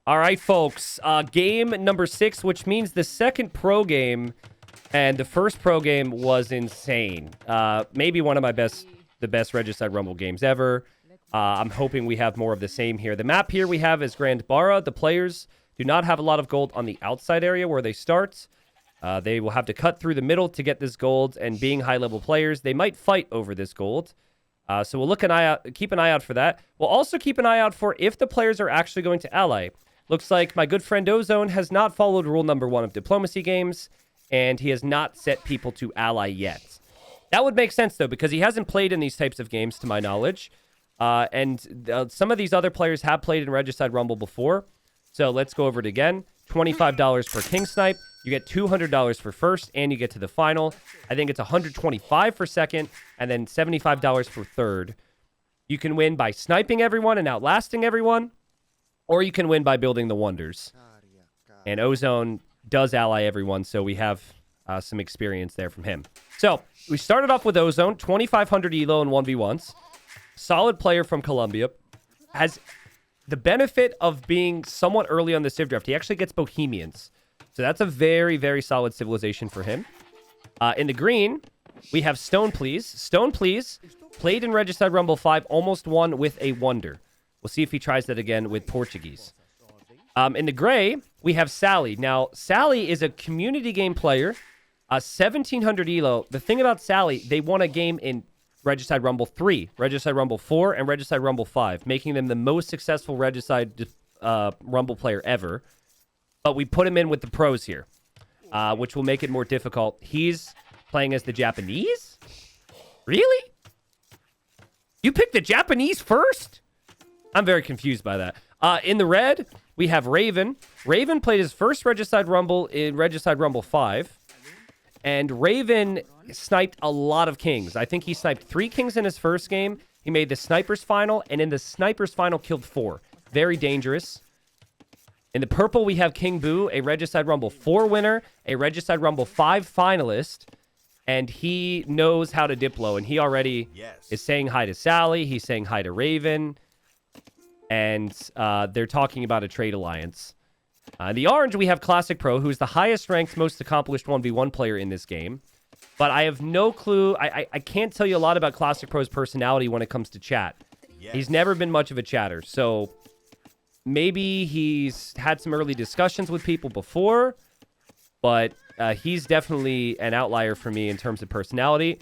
All right, folks. Game number 6, which means the second pro game, and the first pro game was insane. Maybe one of the best Regicide Rumble games ever. I'm hoping we have more of the same here. The map here we have is Grand Bara. The players do not have a lot of gold on the outside area where they start. They will have to cut through the middle to get this gold, and being high-level players, they might fight over this gold. So we'll keep an eye out for that. We'll also keep an eye out for if the players are actually going to ally. Looks like my good friend Ozone has not followed rule number 1 of diplomacy games, and he has not set people to ally yet. That would make sense, though, because he hasn't played in these types of games, to my knowledge. Some of these other players have played in Regicide Rumble before. So let's go over it again. $25 per King Snipe. You get $200 for first, and you get to the final. I think it's $125 for second, and then $75 for third. You can win by sniping everyone and outlasting everyone, or you can win by building the wonders. And Ozone does ally everyone, so we have some experience there from him. So we started off with Ozone, 2,500 elo in 1v1s. Solid player from Colombia. Has the benefit of being somewhat early on the Civ draft. He actually gets Bohemians. So that's a very, very solid civilization for him. In the green, we have Stone Please. Stone Please played in Regicide Rumble 5, almost won with a wonder. We'll see if he tries that again with Portuguese. In the gray, we have Sally. Now, Sally is a community game player. 1,700 elo. The thing about Sally, they won a game in Regicide Rumble 3, Regicide Rumble 4, and Regicide Rumble 5, making them the most successful Regicide Rumble player ever. But we put him in with the pros here, which will make it more difficult. He's playing as the Japanese? Really? You picked the Japanese first? I'm very confused by that. In the red, we have Raven. Raven played his first Regicide Rumble in Regicide Rumble 5. And Raven sniped a lot of kings. I think he sniped 3 kings in his first game. He made the Snipers final, and in the Snipers final, killed 4. Very dangerous. In the purple, we have King Boo, a Regicide Rumble 4 winner, a Regicide Rumble 5 finalist, and he knows how to Diplo, and he already is saying hi to Sally. He's saying hi to Raven, and they're talking about a trade alliance. In the orange, we have Classic Pro, who's the highest ranked, most accomplished 1v1 player in this game. But I have no clue. I can't tell you a lot about Classic Pro's personality when it comes to chat. He's never been much of a chatter, so maybe he's had some early discussions with people before, but he's definitely an outlier for me in terms of personality.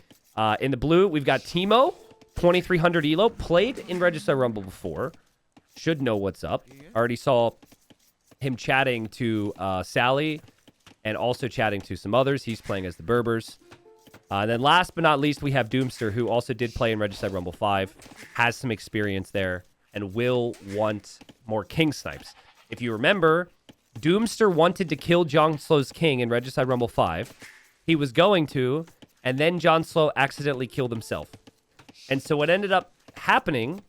In the blue, we've got Timo, 2,300 elo, played in Regicide Rumble before. Should know what's up. Already saw him chatting to Sally and also chatting to some others. He's playing as the Berbers. Then last but not least, we have Doomster, who also did play in Regicide Rumble 5, has some experience there, and will want more King Snipes. If you remember, Doomster wanted to kill John Slow's King in Regicide Rumble 5. He was going to, and then John Slow accidentally killed himself. And so what ended up happening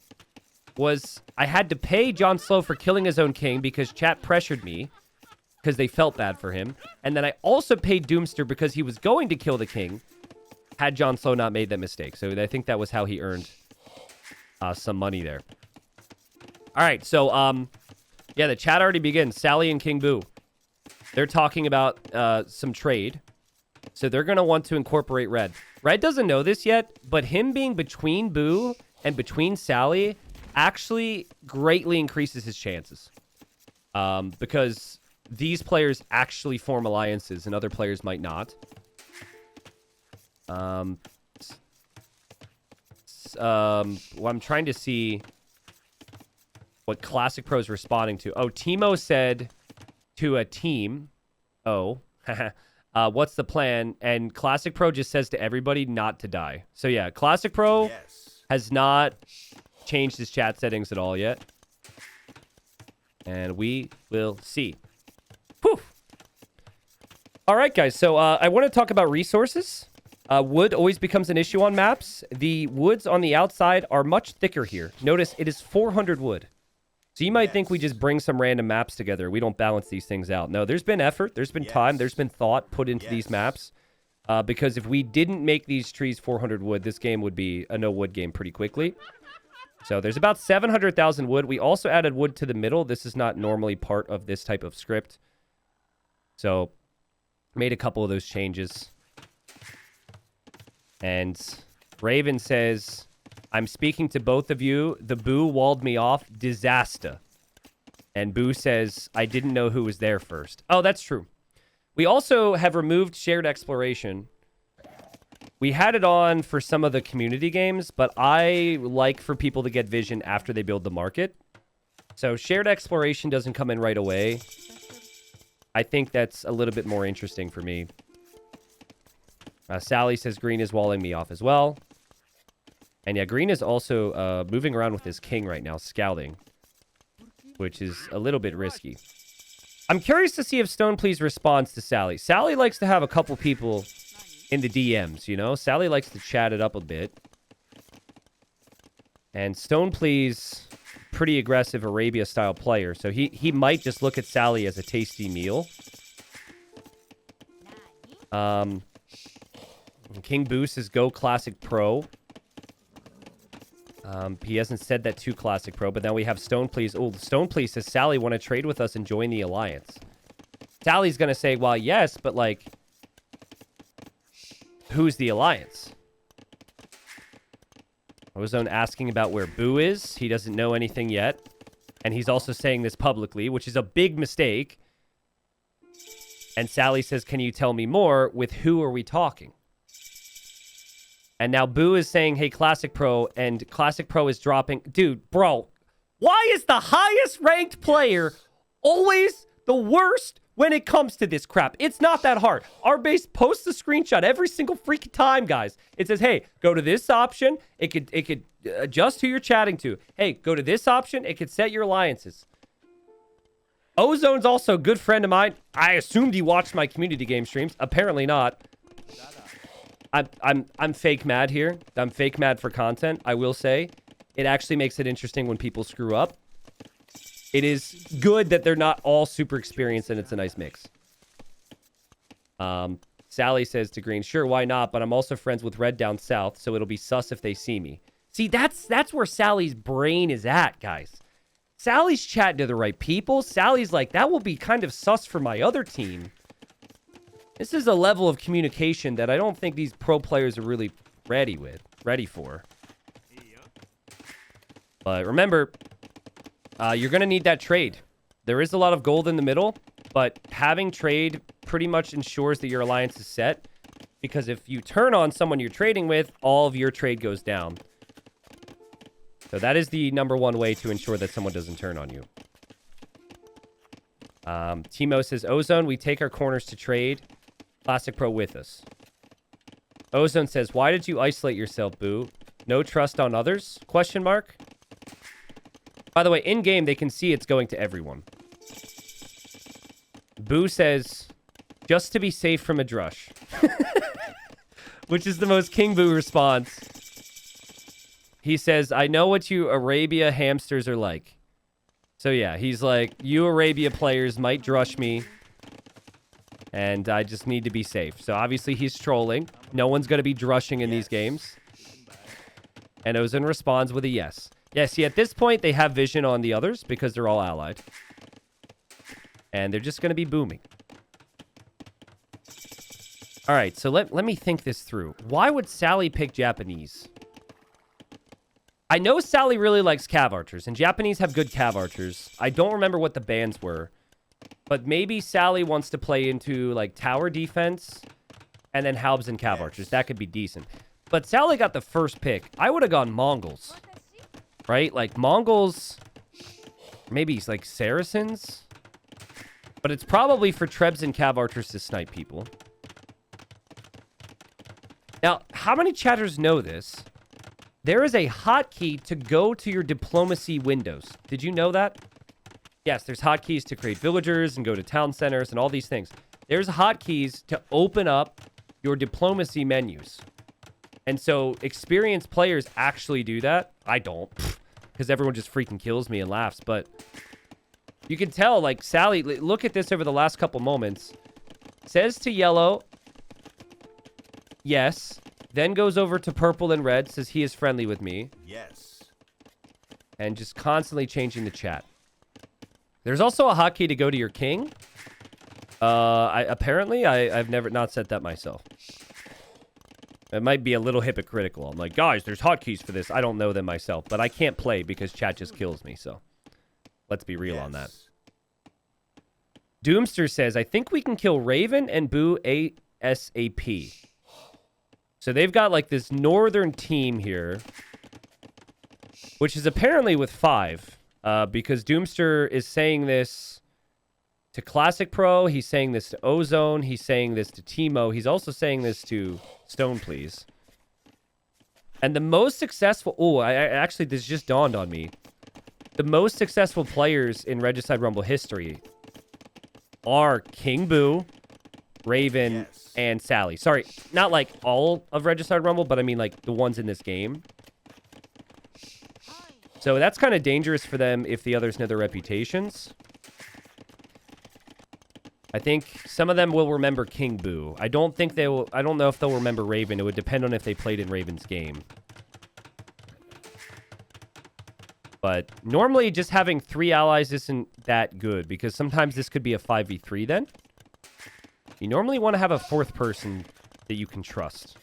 was I had to pay John Slow for killing his own king because chat pressured me because they felt bad for him. And then I also paid Doomster because he was going to kill the king had John Slow not made that mistake. So I think that was how he earned some money there. All right, so yeah, the chat already begins. Sally and King Boo. They're talking about some trade. So they're going to want to incorporate Red. Red doesn't know this yet, but him being between Boo and between Sally actually greatly increases his chances. Because these players actually form alliances and other players might not. Well, I'm trying to see what Classic Pro is responding to. Oh, Timo said to a team, what's the plan? And Classic Pro just says to everybody not to die. So yeah, Classic Pro has not changed his chat settings at all yet. And we will see. Whew. All right, guys. So I want to talk about resources. Wood always becomes an issue on maps. The woods on the outside are much thicker here. Notice it is 400 wood. So you might think we just bring some random maps together. We don't balance these things out. No, there's been effort. There's been time. There's been thought put into these maps. Because if we didn't make these trees 400 wood, this game would be a no wood game pretty quickly. So there's about 700,000 wood. We also added wood to the middle. This is not normally part of this type of script. So made a couple of those changes. And Raven says, I'm speaking to both of you. The Boo walled me off. Disaster. And Boo says, I didn't know who was there first. Oh, that's true. We also have removed shared exploration. We had it on for some of the community games, but I like for people to get vision after they build the market. So shared exploration doesn't come in right away. I think that's a little bit more interesting for me. Sally says green is walling me off as well. And yeah, green is also moving around with his king right now, scouting, which is a little bit risky. I'm curious to see if Stone Please responds to Sally. Sally likes to have a couple people in the DMs, you know? Sally likes to chat it up a bit. And Stone Please, pretty aggressive Arabia-style player, so he might just look at Sally as a tasty meal. King Boo says go Classic Pro. He hasn't said that to Classic Pro, but then we have Stone Please. Oh, Stone Please says, Sally, want to trade with us and join the Alliance? Sally's going to say, well, yes, but, like, who's the Alliance? Ozone asking about where Boo is. He doesn't know anything yet. And he's also saying this publicly, which is a big mistake. And Sally says, can you tell me more? With who are we talking? And now Boo is saying, hey, Classic Pro, and Classic Pro is dropping. Dude, bro, why is the highest ranked player always the worst when it comes to this crap? It's not that hard. Our base posts a screenshot every single freaking time, guys. It says, hey, go to this option. It could adjust who you're chatting to. Hey, go to this option. It could set your alliances. Ozone's also a good friend of mine. I assumed he watched my community game streams. Apparently not. I'm fake mad here. I'm fake mad for content. I will say it actually makes it interesting when people screw up. It is good that they're not all super experienced and it's a nice mix. Sally says to Green, sure, why not? But I'm also friends with Red down south, so it'll be sus if they see me. See, that's where Sally's brain is at, guys. Sally's chatting to the right people. Sally's like, that will be kind of sus for my other team. This is a level of communication that I don't think these pro players are really ready for. But remember, you're going to need that trade. There is a lot of gold in the middle, but having trade pretty much ensures that your alliance is set. Because if you turn on someone you're trading with, all of your trade goes down. So that is the number one way to ensure that someone doesn't turn on you. Timo says, Ozone, we take our corners to trade. Classic Pro with us. Ozone says, why did you isolate yourself, Boo? No trust on others? Question mark. By the way, in-game, they can see it's going to everyone. Boo says, just to be safe from a drush. Which is the most King Boo response. He says, I know what you Arabia hamsters are like. So yeah, he's like, you Arabia players might drush me. And I just need to be safe. So obviously he's trolling. No one's going to be drushing in these games. And Ozone responds with a yes. Yeah, see, at this point, they have vision on the others because they're all allied. And they're just going to be booming. All right, so let me think this through. Why would Sally pick Japanese? I know Sally really likes cav archers, and Japanese have good cav archers. I don't remember what the bans were. But maybe Sally wants to play into, like, tower defense and then Halbs and cav archers. That could be decent. But Sally got the first pick. I would have gone Mongols. Right? Like, Mongols, maybe, like, Saracens? But it's probably for Trebs and cav archers to snipe people. Now, how many chatters know this? There is a hotkey to go to your diplomacy windows. Did you know that? Yes, there's hotkeys to create villagers and go to town centers and all these things. There's hotkeys to open up your diplomacy menus. And so experienced players actually do that. I don't, because everyone just freaking kills me and laughs. But you can tell, like, Sally, look at this over the last couple moments. Says to yellow, yes. Then goes over to purple and red, says he is friendly with me. Yes. and just constantly changing the chat. There's also a hotkey to go to your king. I've never not set that myself. It might be a little hypocritical. I'm like, guys, there's hotkeys for this. I don't know them myself, but I can't play because chat just kills me. So let's be real on that. Doomster says, I think we can kill Raven and Boo ASAP. So they've got like this northern team here, which is apparently with 5, because Doomster is saying this to Classic Pro. He's saying this to Ozone. He's saying this to Timo. He's also saying this to Stone Please. And the most successful... Oh, actually, this just dawned on me. The most successful players in Regicide Rumble history are King Boo, Raven, and Sally. Sorry, not like all of Regicide Rumble, but I mean like the ones in this game. So that's kind of dangerous for them if the others know their reputations. I think some of them will remember King Boo. I don't think they will. I don't know if they'll remember Raven. It would depend on if they played in Raven's game. But normally just having 3 allies isn't that good because sometimes this could be a 5v3 then. You normally want to have a 4th person that you can trust.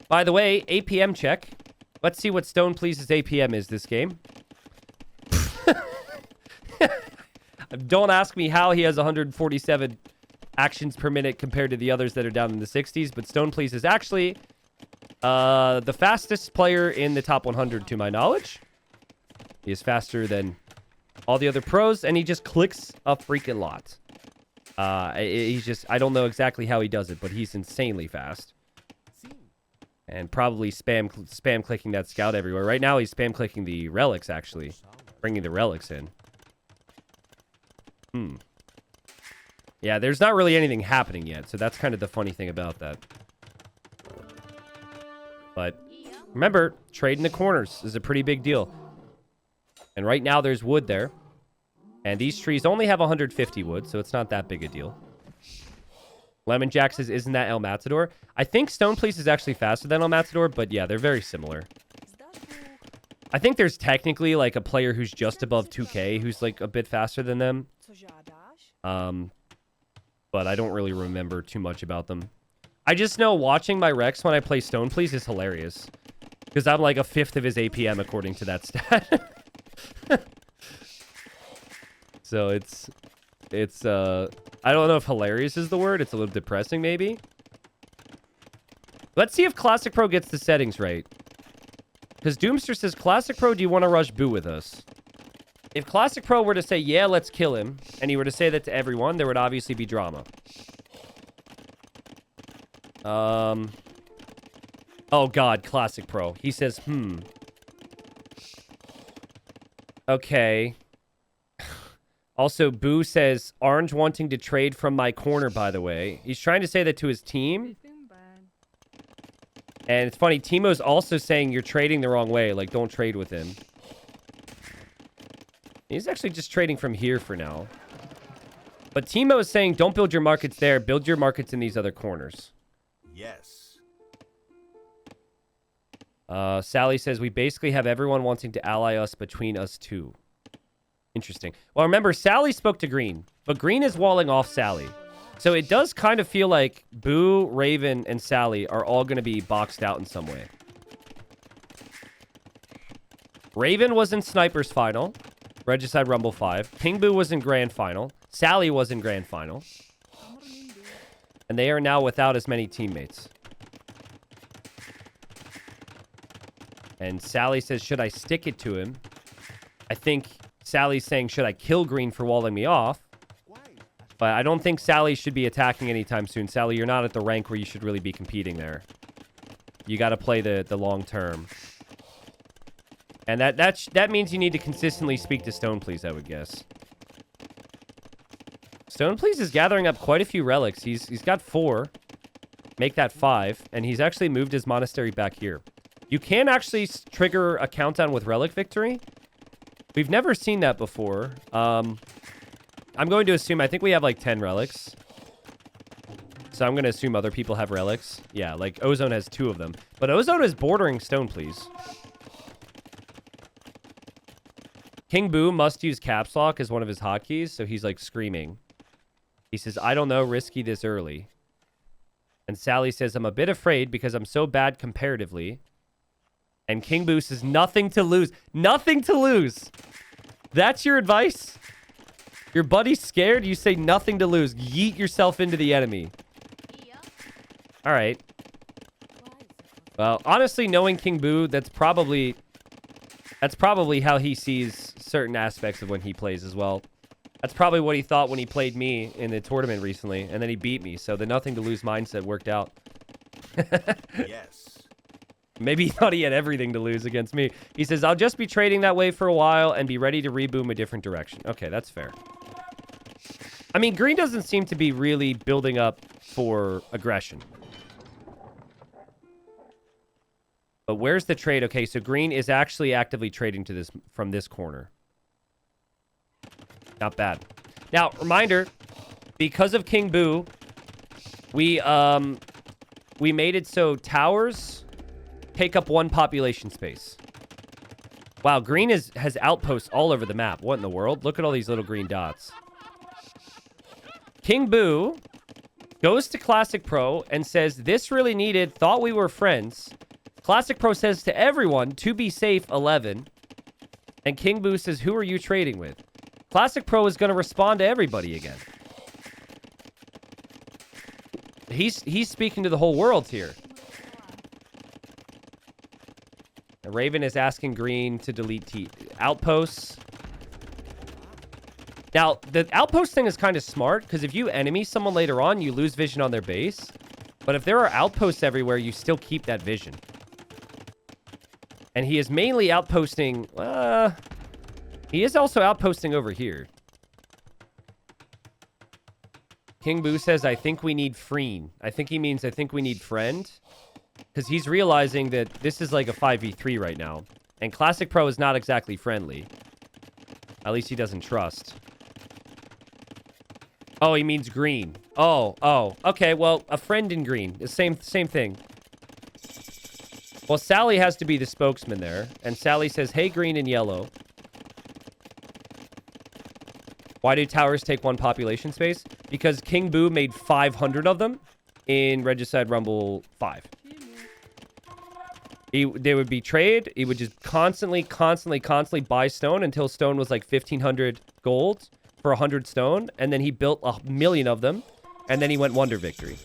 By the way, APM check. Let's see what Stone Please's APM is this game. Don't ask me how he has 147 actions per minute compared to the others that are down in the 60s, but Stone Please is actually the fastest player in the top 100 to my knowledge. He is faster than all the other pros, and he just clicks a freaking lot. He's just, I don't know exactly how he does it, but he's insanely fast. And probably spam clicking that scout everywhere. Right now, he's spam clicking the relics, actually. Bringing the relics in. Yeah, there's not really anything happening yet, so that's kind of the funny thing about that. But remember, trading the corners is a pretty big deal. And right now, there's wood there. And these trees only have 150 wood, so it's not that big a deal. Lemon Jack says, isn't that El Matador? I think Stone Please is actually faster than El Matador, but yeah, they're very similar. I think there's technically like a player who's just above 2K who's like a bit faster than them. But I don't really remember too much about them. I just know watching my Rex when I play Stone Please is hilarious. Because I'm like a 5th of his APM according to that stat. So it's I don't know if hilarious is the word. It's a little depressing maybe. Let's see if Classic Pro gets the settings right. Because Doomster says, Classic Pro, do you want to rush Boo with us? If Classic Pro were to say, yeah, let's kill him, and he were to say that to everyone, there would obviously be drama. Oh God, Classic Pro. He says, Okay. Also, Boo says, Orange wanting to trade from my corner, by the way. He's trying to say that to his team. And it's funny, Timo's also saying you're trading the wrong way. Like, don't trade with him. He's actually just trading from here for now. But Timo is saying, don't build your markets there. Build your markets in these other corners. Yes. Sally says, we basically have everyone wanting to ally us between us two. Interesting. Well, remember, Sally spoke to Green, but Green is walling off Sally. So it does kind of feel like Boo, Raven, and Sally are all going to be boxed out in some way. Raven was in Sniper's Final, Regicide Rumble 5. King Boo was in Grand Final. Sally was in Grand Final. And they are now without as many teammates. And Sally says, should I stick it to him? I think Sally's saying, should I kill Green for walling me off? But I don't think Sally should be attacking anytime soon. Sally, you're not at the rank where you should really be competing there. You got to play the long term. And that means you need to consistently speak to Stone Please, I would guess. Stone Please is gathering up quite a few relics. He's got 4. Make that 5. And he's actually moved his monastery back here. You can actually trigger a countdown with relic victory. We've never seen that before. I'm going to assume, I think we have like 10 relics. So I'm going to assume other people have relics. Yeah, like Ozone has 2 of them. But Ozone is bordering Stone Please. King Boo must use caps lock as one of his hotkeys, so he's like screaming. He says, I don't know, risky this early. And Sally says, I'm a bit afraid because I'm so bad comparatively. And King Boo says, nothing to lose. Nothing to lose. That's your advice? Your buddy's scared? You say nothing to lose. Yeet yourself into the enemy. All right. Well, honestly, knowing King Boo, that's probably how he sees certain aspects of when he plays as well. That's probably what he thought when he played me in the tournament recently, and then he beat me. So the nothing to lose mindset worked out. Yes. Maybe he thought he had everything to lose against me. He says, I'll just be trading that way for a while and be ready to reboom a different direction. Okay, that's fair. I mean, green doesn't seem to be really building up for aggression. But where's the trade? Okay, so green is actually actively trading to this from this corner. Not bad. Now, reminder, because of King Boo, we made it so towers take up 1 population space. Wow, green has outposts all over the map. What in the world? Look at all these little green dots. King Boo goes to Classic Pro and says, this really needed, thought we were friends. Classic Pro says to everyone, to be safe, 11. And King Boo says, who are you trading with? Classic Pro is going to respond to everybody again. He's speaking to the whole world here. Raven is asking green to delete outposts. Now, the outpost thing is kind of smart, because if you enemy someone later on, you lose vision on their base. But if there are outposts everywhere, you still keep that vision. And he is mainly outposting... he is also outposting over here. King Boo says, I think we need Freen. I think he means, I think we need friend. Because he's realizing that this is like a 5v3 right now. And Classic Pro is not exactly friendly. At least he doesn't trust. Oh, he means green. Oh. Okay, well, a friend in green. The same thing. Well, Sally has to be the spokesman there. And Sally says, hey, green and yellow. Why do towers take 1 population space? Because King Boo made 500 of them in Regicide Rumble 5. They would be trade. He would just constantly buy stone until stone was like 1,500 gold for 100 stone. And then he built 1,000,000 of them. And then he went Wonder Victory.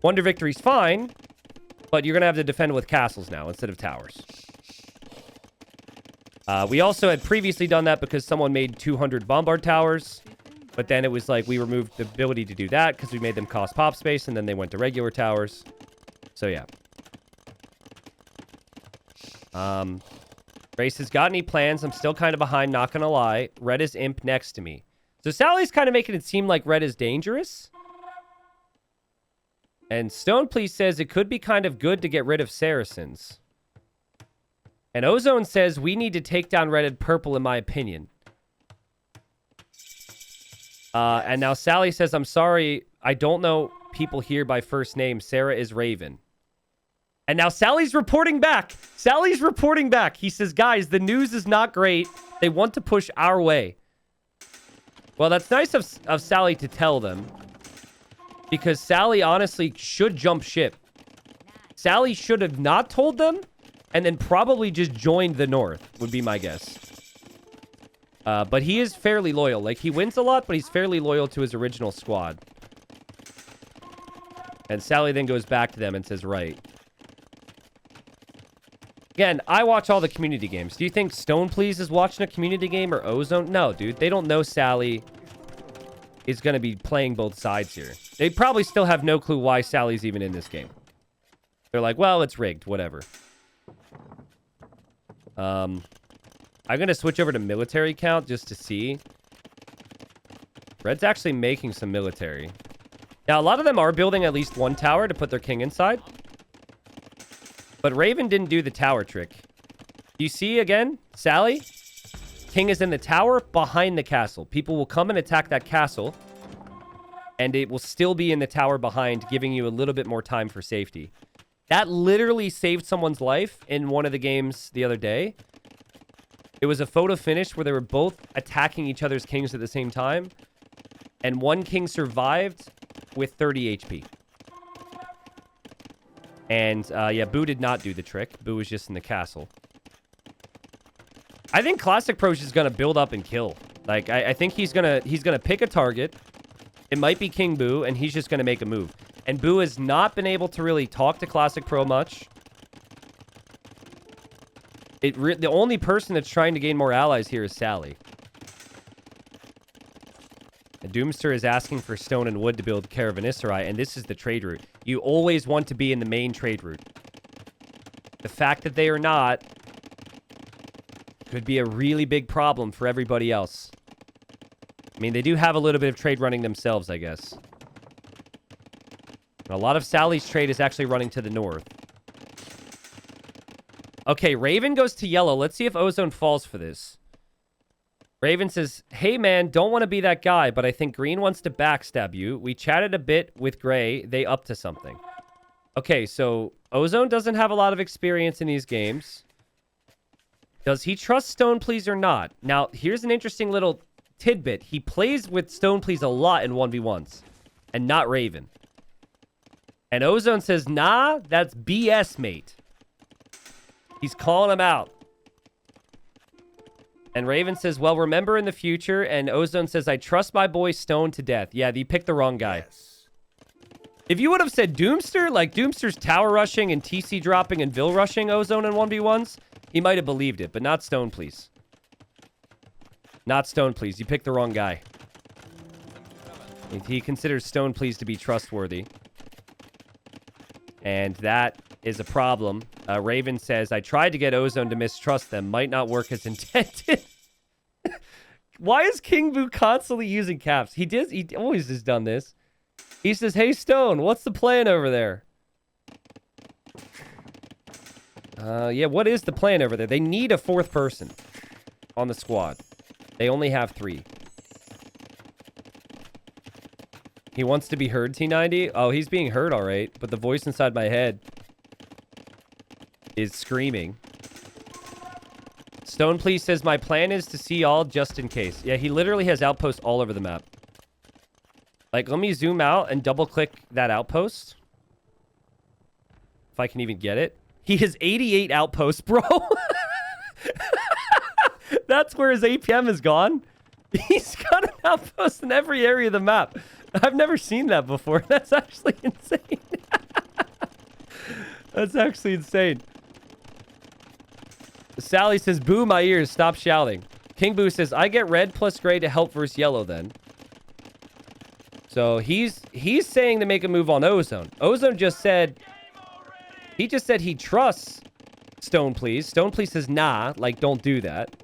Wonder Victory's fine, but you're going to have to defend with castles now instead of towers. We also had previously done that because someone made 200 bombard towers. But then it was like we removed the ability to do that because we made them cost pop space. And then they went to regular towers. So yeah. Race has got any plans? I'm still kind of behind, not gonna lie. Red is imp next to me. So Sally's kind of making it seem like red is dangerous. And Stone Please says it could be kind of good to get rid of Saracens. And Ozone says we need to take down red and purple in my opinion. And now Sally says, I'm sorry, I don't know people here by first name. Sarah is Raven. And now Sally's reporting back. Sally's reporting back. He says, guys, the news is not great. They want to push our way. Well, that's nice of Sally to tell them. Because Sally honestly should jump ship. Sally should have not told them. And then probably just joined the North, would be my guess. But he is fairly loyal. Like, he wins a lot, but he's fairly loyal to his original squad. And Sally then goes back to them and says, right. Again, I watch all the community games. Do you think Stone Please is watching a community game or Ozone? No, dude. They don't know Sally is going to be playing both sides here. They probably still have no clue why Sally's even in this game. They're like, well, it's rigged. Whatever. I'm going to switch over to military count just to see. Red's actually making some military. Now, a lot of them are building at least 1 tower to put their king inside. But Raven didn't do the tower trick. You see again, Sally? King is in the tower behind the castle. People will come and attack that castle. And it will still be in the tower behind, giving you a little bit more time for safety. That literally saved someone's life in one of the games the other day. It was a photo finish where they were both attacking each other's kings at the same time. And one king survived with 30 HP. And, yeah, Boo did not do the trick. Boo was just in the castle. I think Classic Pro is just going to build up and kill. Like, I think he's gonna pick a target. It might be King Boo, and he's just going to make a move. And Boo has not been able to really talk to Classic Pro much. The only person that's trying to gain more allies here is Sally. And Doomster is asking for stone and wood to build Caravanserai, and this is the trade route. You always want to be in the main trade route. The fact that they are not could be a really big problem for everybody else. I mean, they do have a little bit of trade running themselves, I guess. A lot of Sally's trade is actually running to the north. Okay, Raven goes to yellow. Let's see if Ozone falls for this. Raven says, hey, man, don't want to be that guy, but I think green wants to backstab you. We chatted a bit with gray. They up to something. Okay, so Ozone doesn't have a lot of experience in these games. Does he trust Stone Please or not? Now, here's an interesting little tidbit. He plays with Stone Please a lot in 1v1s, and not Raven. And Ozone says, nah, that's BS, mate. He's calling him out. And Raven says, well, remember in the future. And Ozone says, I trust my boy Stone to death. Yeah, you picked the wrong guy. Yes. If you would have said Doomster, like Doomster's tower rushing and TC dropping and Vil rushing Ozone in 1v1s, he might have believed it, but not Stone, please. Not Stone, please. You picked the wrong guy. He considers Stone, please, to be trustworthy. And that is a problem. Raven says, I tried to get Ozone to mistrust them. Might not work as intended. Why is King Boo constantly using caps? He always has done this. He says, hey, Stone, what's the plan over there? Yeah, what is the plan over there? They need a fourth person on the squad. They only have 3. He wants to be heard, T90? Oh, he's being heard, all right. But the voice inside my head is screaming. Stone, please, says, my plan is to see all just in case. Yeah, he literally has outposts all over the map. Like, let me zoom out and double-click that outpost. If I can even get it. He has 88 outposts, bro. That's where his APM is gone. He's got an outpost in every area of the map. I've never seen that before. That's actually insane. That's actually insane. Sally says, boo my ears, stop shouting. King Boo says, I get red plus gray to help versus yellow then. So he's saying to make a move on Ozone. Ozone just said, he just said he trusts Stone, please. Stone, please says, nah, like, don't do that.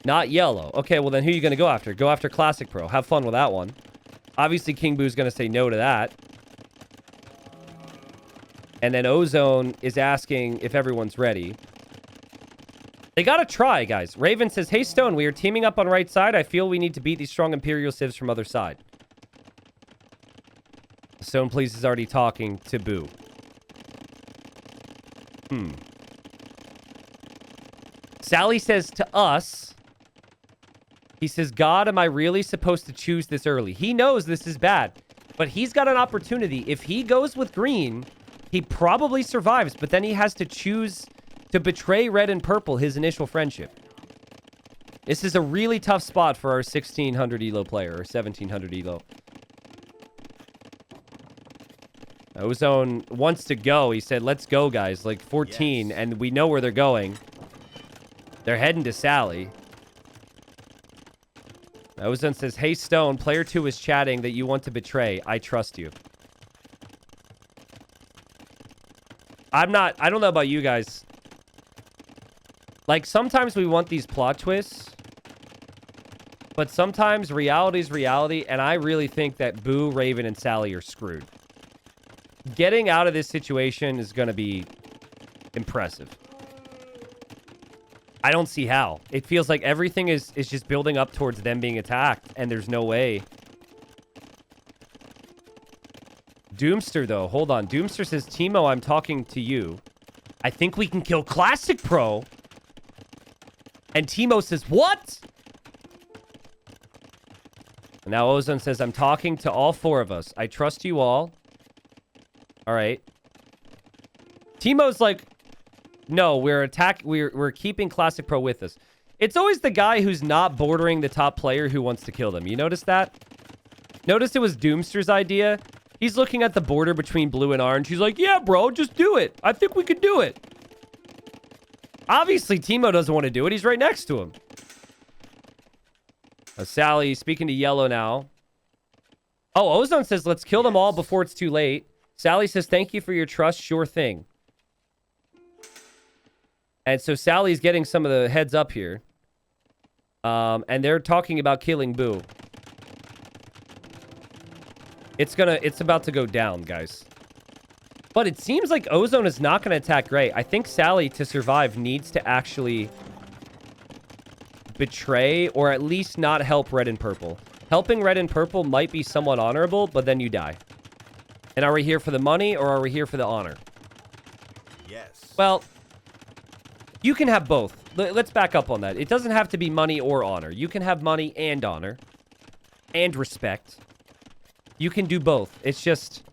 Not yellow. Okay, well then who are you going to go after? Go after Classic Pro. Have fun with that one. Obviously, King Boo's going to say no to that. And then Ozone is asking if everyone's ready. They got to try, guys. Raven says, hey, Stone, we are teaming up on right side. I feel we need to beat these strong Imperial civs from other side. Stone, please, is already talking to Boo. Sally says to us, he says, God, am I really supposed to choose this early? He knows this is bad, but he's got an opportunity. If he goes with green, he probably survives, but then he has to choose to betray red and purple, his initial friendship. This is a really tough spot for our 1600 elo player, or 1700 elo. Ozone wants to go. He said, let's go, guys. Like 14, yes. And we know where they're going. They're heading to Sally. Ozone says, hey, Stone, player 2 is chatting that you want to betray. I trust you. I don't know about you guys. Like, sometimes we want these plot twists. But sometimes reality is reality, and I really think that Boo, Raven, and Sally are screwed. Getting out of this situation is going to be impressive. I don't see how. It feels like everything is just building up towards them being attacked, and there's no way. Doomster, though. Hold on. Doomster says, Timo, I'm talking to you. I think we can kill Classic Pro And Timo says, what? And now Ozone says, I'm talking to all 4 of us. I trust you all. All right. Timo's like, no, we're keeping Classic Pro with us. It's always the guy who's not bordering the top player who wants to kill them. You notice that? Notice it was Doomster's idea. He's looking at the border between blue and orange. He's like, yeah, bro, just do it. I think we could do it. Obviously, Timo doesn't want to do it. He's right next to him. Sally, speaking to yellow now. Oh, Ozone says, let's kill them all before it's too late. Sally says, thank you for your trust. Sure thing. And so Sally's getting some of the heads up here. And they're talking about killing Boo. It's about to go down, guys. But it seems like Ozone is not going to attack Gray. I think Sally, to survive, needs to actually betray or at least not help red and purple. Helping red and purple might be somewhat honorable, but then you die. And are we here for the money or are we here for the honor? Yes. Well, you can have both. Let's back up on that. It doesn't have to be money or honor. You can have money and honor and respect. You can do both. It's just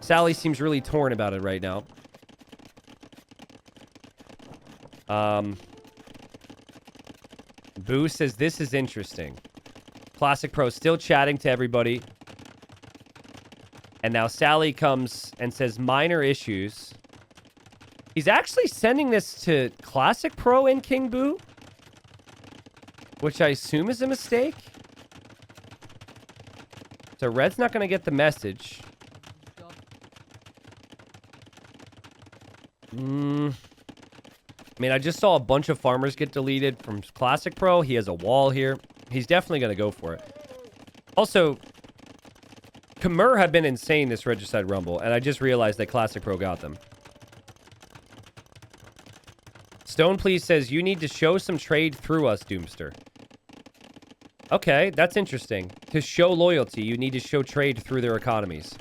Sally seems really torn about it right now. Boo says this is interesting. Classic Pro still chatting to everybody. And now Sally comes and says minor issues. He's actually sending this to Classic Pro and King Boo, which I assume is a mistake. So Red's not going to get the message. I mean, I just saw a bunch of farmers get deleted from Classic Pro. He has a wall here. He's definitely going to go for it. Also, Khmer have been insane this Regicide Rumble, and I just realized that Classic Pro got them. Stone Please says, you need to show some trade through us, Doomster. Okay, that's interesting. To show loyalty, you need to show trade through their economies.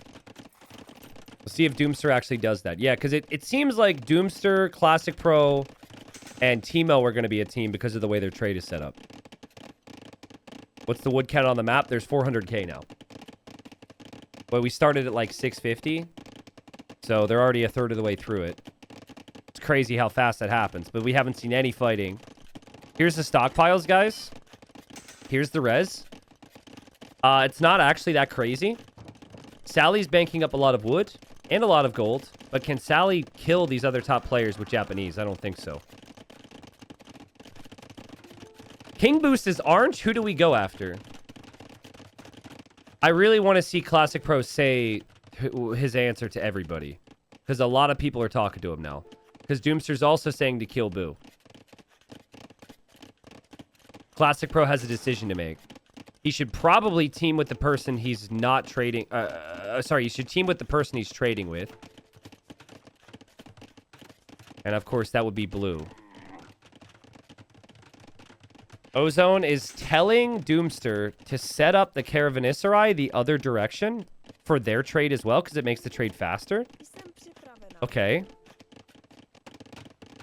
We'll see if Doomster actually does that. Yeah, because it seems like Doomster, Classic Pro, and Timo are going to be a team because of the way their trade is set up. What's the wood count on the map? There's 400k now. But we started at like 650. So they're already a third of the way through it. It's crazy how fast that happens. But we haven't seen any fighting. Here's the stockpiles, guys. Here's the res. It's not actually that crazy. Sally's banking up a lot of wood and a lot of gold. But can Sally kill these other top players with Japanese? I don't think so. King Boost is orange. Who do we go after? I really want to see Classic Pro say his answer to everybody. Because a lot of people are talking to him now. Because Doomster's also saying to kill Boo. Classic Pro has a decision to make. He should probably team with the person he's not trading. Sorry, he should team with the person he's trading with. And of course, that would be blue. Ozone is telling Doomster to set up the Caravanserai the other direction for their trade as well, because it makes the trade faster. Okay.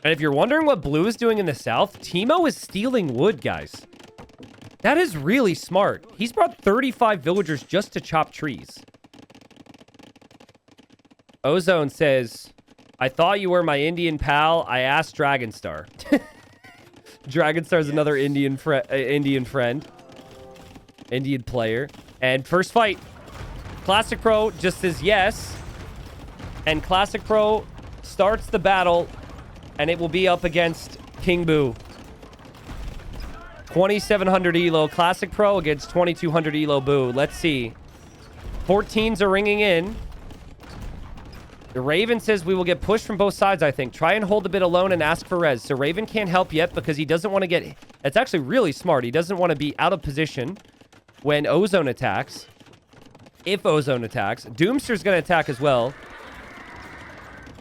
And if you're wondering what blue is doing in the south, Timo is stealing wood, guys. That is really smart. He's brought 35 villagers just to chop trees. Ozone says, I thought you were my Indian pal. I asked Dragonstar. Dragonstar's another Indian friend. Indian player. And first fight. Classic Pro just says yes. And Classic Pro starts the battle. And it will be up against King Boo. 2,700 elo Classic Pro against 2,200 elo Boo. Let's see. 14s are ringing in. The Raven says we will get pushed from both sides, I think. Try and hold a bit alone and ask for res. So Raven can't help yet because he doesn't want to get... It's actually really smart. He doesn't want to be out of position when Ozone attacks. If Ozone attacks. Doomster's going to attack as well.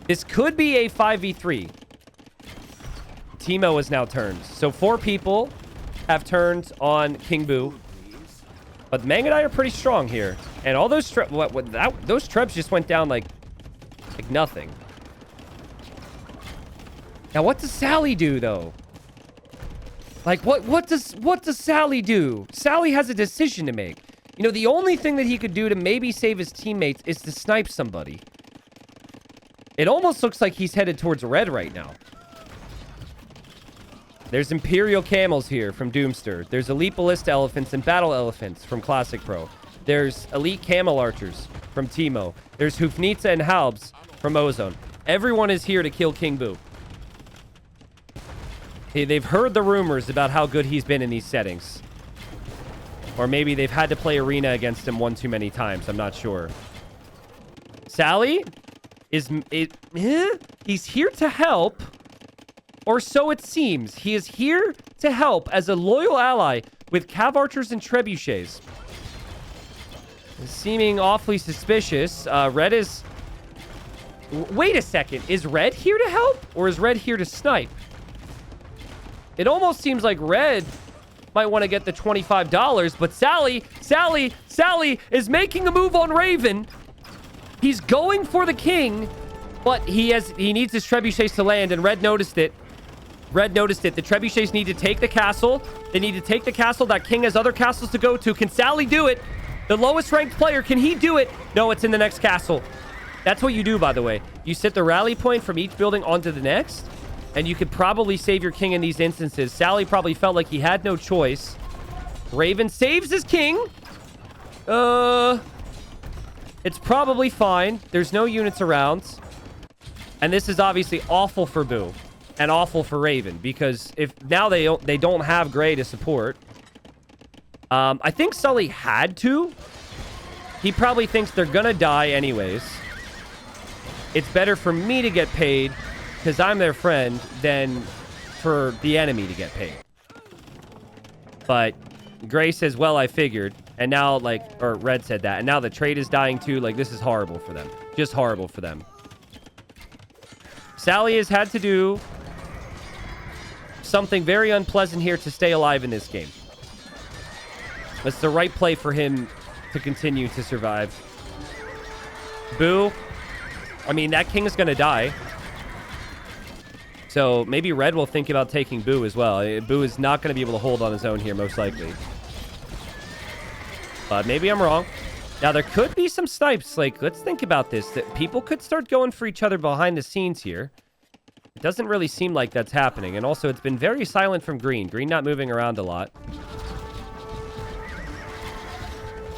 This could be a 5v3. Timo is now turned. So 4 people have turned on King Boo. But Mangadai are pretty strong here. And all those... those trebs just went down like nothing. Now, what does Sally do, though? Like, what does Sally do? Sally has a decision to make. You know, the only thing that he could do to maybe save his teammates is to snipe somebody. It almost looks like he's headed towards red right now. There's Imperial Camels here from Doomster. There's Elite Ballista Elephants and Battle Elephants from Classic Pro. There's Elite Camel Archers from Timo. There's Hufnitsa and Halbs from Ozone. Everyone is here to kill King Boo. They've heard the rumors about how good he's been in these settings. Or maybe they've had to play Arena against him one too many times. I'm not sure. Sally he's here to help. Or so it seems. He is here to help as a loyal ally with Cav Archers and Trebuchets. Seeming awfully suspicious. Red is... Wait a second. Is Red here to help? Or is Red here to snipe? It almost seems like Red might want to get the $25, but Sally is making a move on Raven. He's going for the king, but he needs his trebuchets to land, and Red noticed it. The trebuchets need to take the castle. They need to take the castle. That king has other castles to go to. Can Sally do it? The lowest ranked player, can he do it? No, it's in the next castle. That's what you do, by the way. You set the rally point from each building onto the next, and you could probably save your king in these instances. Sally probably felt like he had no choice. Raven saves his king. It's probably fine. There's no units around. And this is obviously awful for Boo. And awful for Raven. Because if now they don't have Gray to support. I think Sully had to. He probably thinks they're gonna die anyways. It's better for me to get paid because I'm their friend than for the enemy to get paid. But Gray says, well, I figured. And now, or Red said that. And now the trade is dying too. Like, this is horrible for them. Just horrible for them. Sally has had to do something very unpleasant here to stay alive in this game. It's the right play for him to continue to survive. Boo. I mean, that king is going to die. So maybe Red will think about taking Boo as well. Boo is not going to be able to hold on his own here, most likely. But maybe I'm wrong. Now, there could be some snipes. Like, let's think about this. That people could start going for each other behind the scenes here. It doesn't really seem like that's happening. And also, it's been very silent from Green. Green not moving around a lot.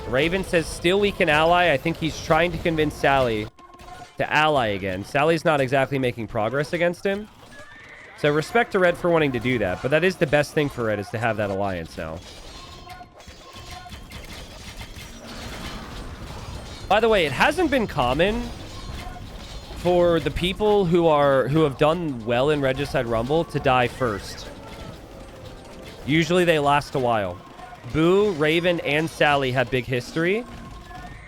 Raven says, still we can ally. I think he's trying to convince Sally to ally again. Sally's not exactly making progress against him. So respect to Red for wanting to do that. But that is the best thing for Red, is to have that alliance now. By the way, it hasn't been common for the people who have done well in Regicide Rumble to die first. Usually they last a while. Boo, Raven, and Sally have big history,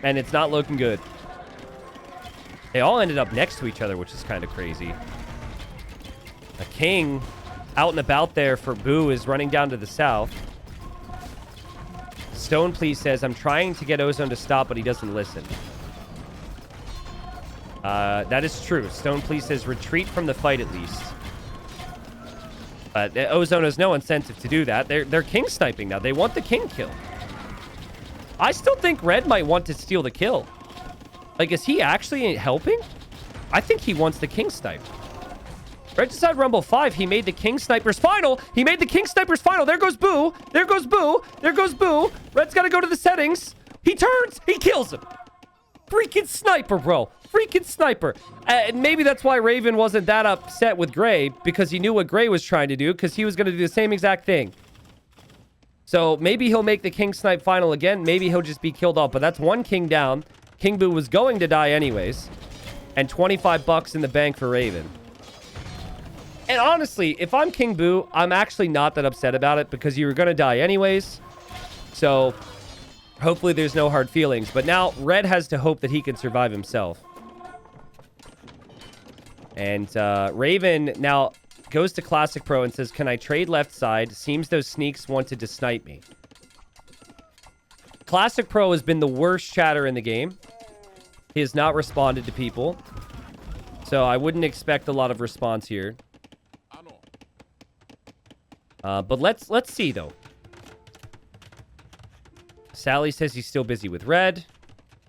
and it's not looking good. They all ended up next to each other, which is kind of crazy. A king out and about there for Boo is running down to the south. Stone Please says, I'm trying to get Ozone to stop, but he doesn't listen. That is true. Stone Please says, retreat from the fight at least. But Ozone has no incentive to do that. They're king sniping now. They want the king kill. I still think Red might want to steal the kill. Like, is he actually helping? I think he wants the king snipe. Regicide Rumble 5, he made the King Snipers final. He made the King Snipers final. There goes Boo. There goes Boo. There goes Boo. Red's got to go to the settings. He turns. He kills him. Freaking sniper, bro. Freaking sniper. And maybe that's why Raven wasn't that upset with Gray, because he knew what Gray was trying to do, because he was going to do the same exact thing. So maybe he'll make the King Snipe final again. Maybe he'll just be killed off. But that's one king down. King Boo was going to die anyways. And $25 in the bank for Raven. And honestly, if I'm King Boo, I'm actually not that upset about it, because you were going to die anyways. So hopefully there's no hard feelings. But now Red has to hope that he can survive himself. And Raven now goes to Classic Pro and says, can I trade left side? Seems those sneaks wanted to snipe me. Classic Pro has been the worst chatter in the game. He has not responded to people. So I wouldn't expect a lot of response here. But let's see, though. Sally says he's still busy with red,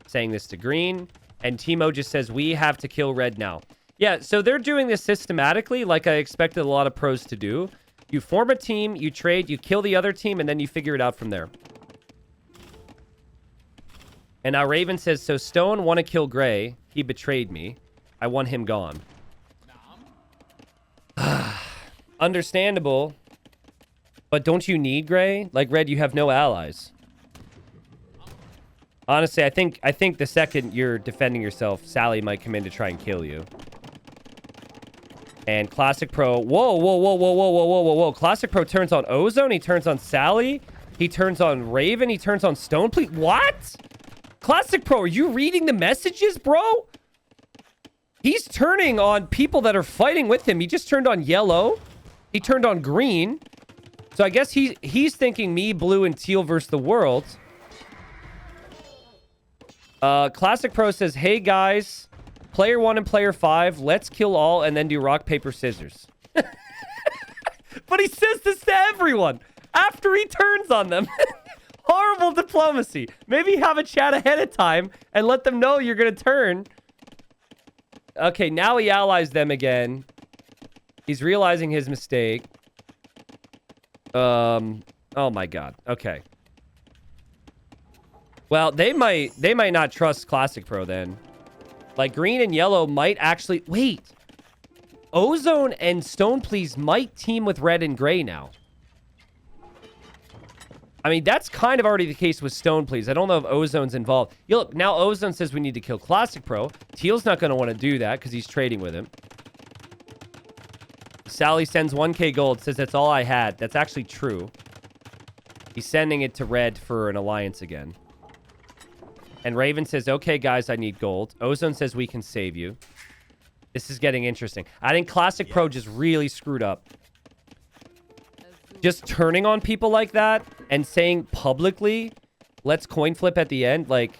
saying this to green. And Timo just says, we have to kill red now. Yeah, so they're doing this systematically like I expected a lot of pros to do. You form a team, you trade, you kill the other team, and then you figure it out from there. And now Raven says, so Stone want to kill Gray. He betrayed me. I want him gone. Understandable. But don't you need Gray? Like, Red, you have no allies. Honestly, I think the second you're defending yourself, Sally might come in to try and kill you. And Classic Pro... Whoa, whoa, whoa, whoa, whoa, whoa, whoa, whoa, whoa. Classic Pro turns on Ozone. He turns on Sally. He turns on Raven. He turns on Stone. Please... What? Classic Pro, are you reading the messages, bro? He's turning on people that are fighting with him. He just turned on yellow. He turned on green. So I guess he's thinking me, blue, and teal versus the world. Classic Pro says, hey, guys. Player 1 and Player 5, let's kill all and then do rock, paper, scissors. But he says this to everyone after he turns on them. Horrible diplomacy. Maybe have a chat ahead of time and let them know you're going to turn. Okay, now he allies them again. He's realizing his mistake. Oh my God. Okay. Well, they might not trust Classic Pro then. Like, green and yellow might actually... Wait. Ozone and Stone Please might team with red and gray now. I mean, that's kind of already the case with Stone Please. I don't know if Ozone's involved. Look, now Ozone says we need to kill Classic Pro. Teal's not going to want to do that because he's trading with him. Sally sends 1k gold, says that's all I had. That's actually true. He's sending it to red for an alliance again. And Raven says, okay, guys, I need gold. Ozone says we can save you. This is getting interesting. I think Classic Pro just really screwed up. Just turning on people like that and saying publicly, let's coin flip at the end. Like,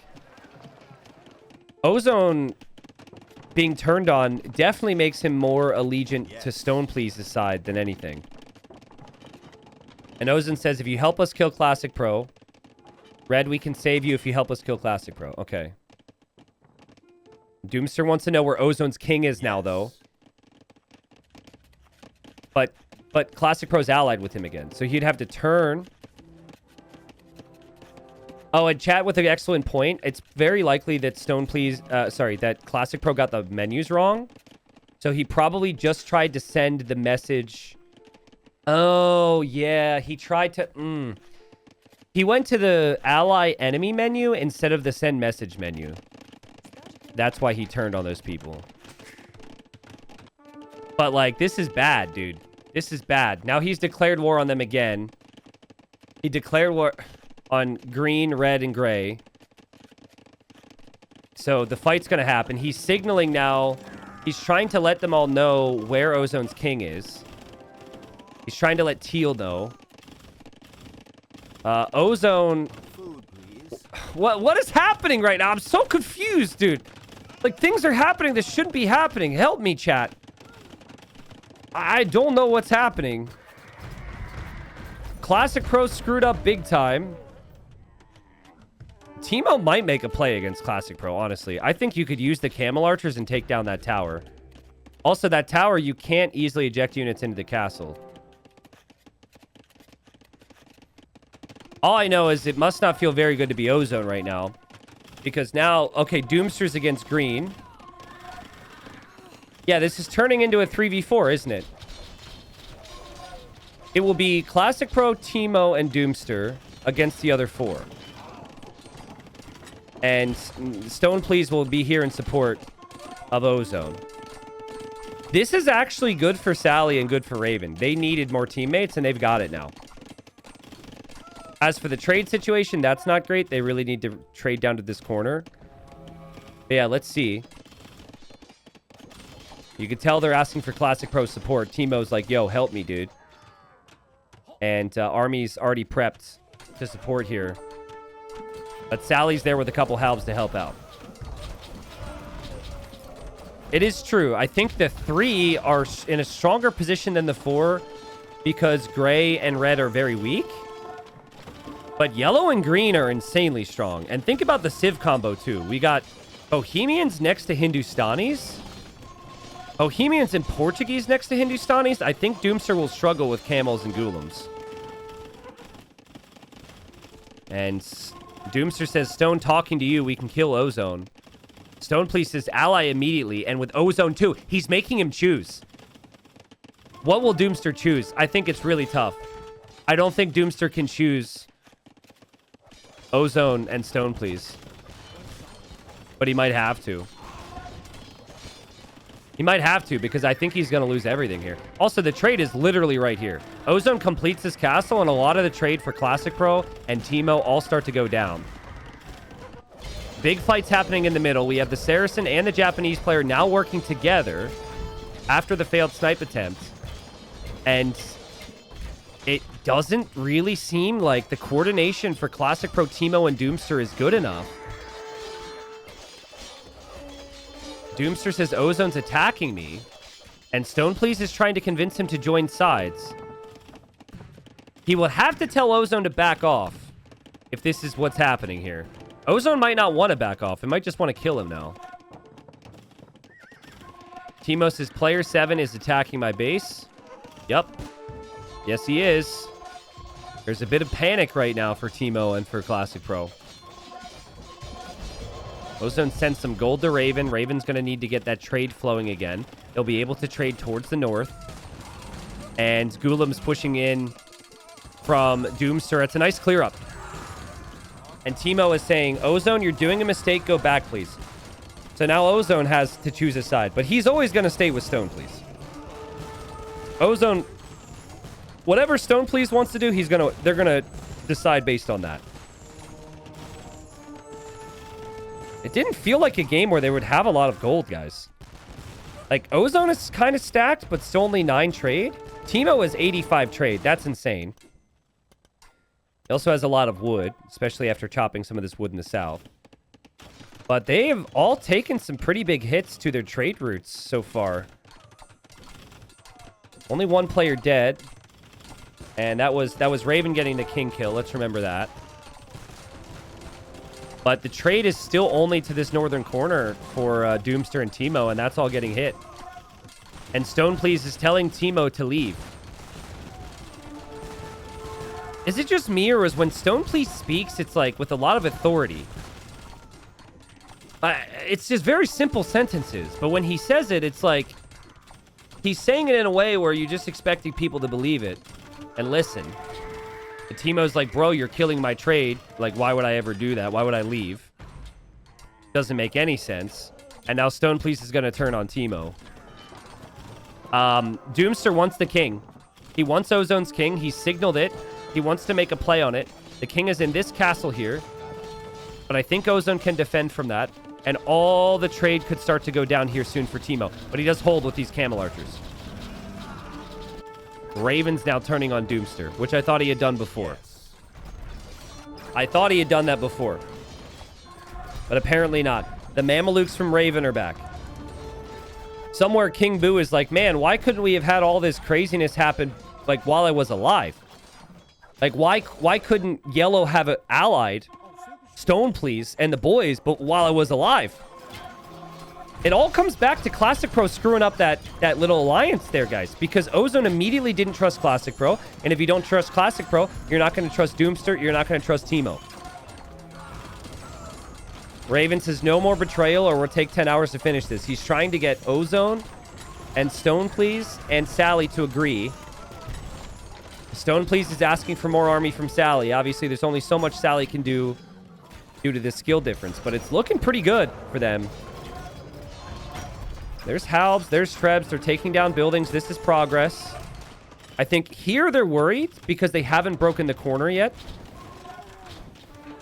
Ozone being turned on definitely makes him more allegiant to Stone Please's side than anything. And Ozone says, if you help us kill Classic Pro... Red, we can save you if you help us kill Classic Pro. Okay. Doomster wants to know where Ozone's king is now, though. But Classic Pro's allied with him again. So he'd have to turn. Oh, and chat with an excellent point. It's very likely that that Classic Pro got the menus wrong. So he probably just tried to send the message. Oh, yeah. He tried to... He went to the ally enemy menu instead of the send message menu. That's why he turned on those people. But, like, this is bad, dude. This is bad. Now he's declared war on them again. He declared war on green, red, and gray. So the fight's going to happen. He's signaling now. He's trying to let them all know where Ozone's king is. He's trying to let Teal know. Ozone... Food, please. What is happening right now? I'm so confused, dude. Like, things are happening that shouldn't be happening. Help me, chat. I don't know what's happening. Classic Pro screwed up big time. Timo might make a play against Classic Pro, honestly. I think you could use the Camel Archers and take down that tower. Also, that tower, you can't easily eject units into the castle. All I know is it must not feel very good to be Ozone right now. Because now, okay, Doomster's against green. Yeah, this is turning into a 3v4, isn't it? It will be Classic Pro, Timo, and Doomster against the other four. And Stone Please will be here in support of Ozone. This is actually good for Sally and good for Raven. They needed more teammates, and they've got it now. As for the trade situation, that's not great. They really need to trade down to this corner. But yeah, let's see. You can tell they're asking for Classic Pro support. Timo's like, yo, help me, dude. And Army's already prepped to support here. But Sally's there with a couple halves to help out. It is true. I think the 3 are in a stronger position than the 4 because gray and red are very weak. But yellow and green are insanely strong. And think about the Civ combo, too. We got Bohemians next to Hindustanis. Bohemians and Portuguese next to Hindustanis. I think Doomster will struggle with camels and ghoulims. And Doomster says, Stone talking to you, we can kill Ozone. Stone please says, ally immediately. And with Ozone, too, he's making him choose. What will Doomster choose? I think it's really tough. I don't think Doomster can choose Ozone and Stone, please. But he might have to. He might have to, because I think he's going to lose everything here. Also, the trade is literally right here. Ozone completes his castle, and a lot of the trade for Classic Pro and Teemo all start to go down. Big fights happening in the middle. We have the Saracen and the Japanese player now working together after the failed snipe attempt. And it doesn't really seem like the coordination for Classic Pro Teemo and Doomster is good enough. Doomster says Ozone's attacking me, and Stoneplease is trying to convince him to join sides. He will have to tell Ozone to back off if this is what's happening here. Ozone might not want to back off. He might just want to kill him now. Teemo says player 7 is attacking my base. Yep. Yes, he is. There's a bit of panic right now for Teemo and for Classic Pro. Ozone sends some gold to Raven. Raven's going to need to get that trade flowing again. They'll be able to trade towards the north. And Ghulim's pushing in from Doomster. It's a nice clear up. And Teemo is saying, Ozone, you're doing a mistake. Go back, please. So now Ozone has to choose a side. But he's always going to stay with Stone, please. Ozone, whatever Stone Please wants to do, they're gonna decide based on that. It didn't feel like a game where they would have a lot of gold, guys. Like, Ozone is kind of stacked, but still only 9 trade. Teemo is 85 trade. That's insane. He also has a lot of wood, especially after chopping some of this wood in the south. But they have all taken some pretty big hits to their trade routes so far. Only one player dead. And that was Raven getting the king kill. Let's remember that. But the trade is still only to this northern corner for Doomster and Teemo, and that's all getting hit. And Stoneplease is telling Teemo to leave. Is it just me, or is when Stoneplease speaks, it's like with a lot of authority? It's just very simple sentences, but when he says it, it's like he's saying it in a way where you're just expecting people to believe it and listen. The Teemo's like, bro, you're killing my trade. Like, why would I ever do that? Why would I leave? Doesn't make any sense. And now Stoneplease is going to turn on Teemo. Doomster wants the king. He wants Ozone's king. He signaled it. He wants to make a play on it. The king is in this castle here. But I think Ozone can defend from that. And all the trade could start to go down here soon for Teemo. But he does hold with these camel archers. Raven's now turning on Doomster, which I thought he had done before. I thought he had done that before. But apparently not. The Mamelukes from Raven are back. Somewhere King Boo is like, man, why couldn't we have had all this craziness happen like while I was alive? Like, why couldn't Yellow have it allied Stoneplease and the boys, but while I was alive? It all comes back to Classic Pro screwing up that little alliance there, guys, because Ozone immediately didn't trust Classic Pro, and if you don't trust Classic Pro, you're not going to trust Doomster, you're not going to trust Teemo. Raven says, no more betrayal or we'll take 10 hours to finish this. He's trying to get Ozone and Stoneplease and Sally to agree. Stoneplease is asking for more army from Sally. Obviously, there's only so much Sally can do due to this skill difference, but it's looking pretty good for them. There's Halbs, there's Trebs. They're taking down buildings. This is progress. I think here they're worried because they haven't broken the corner yet.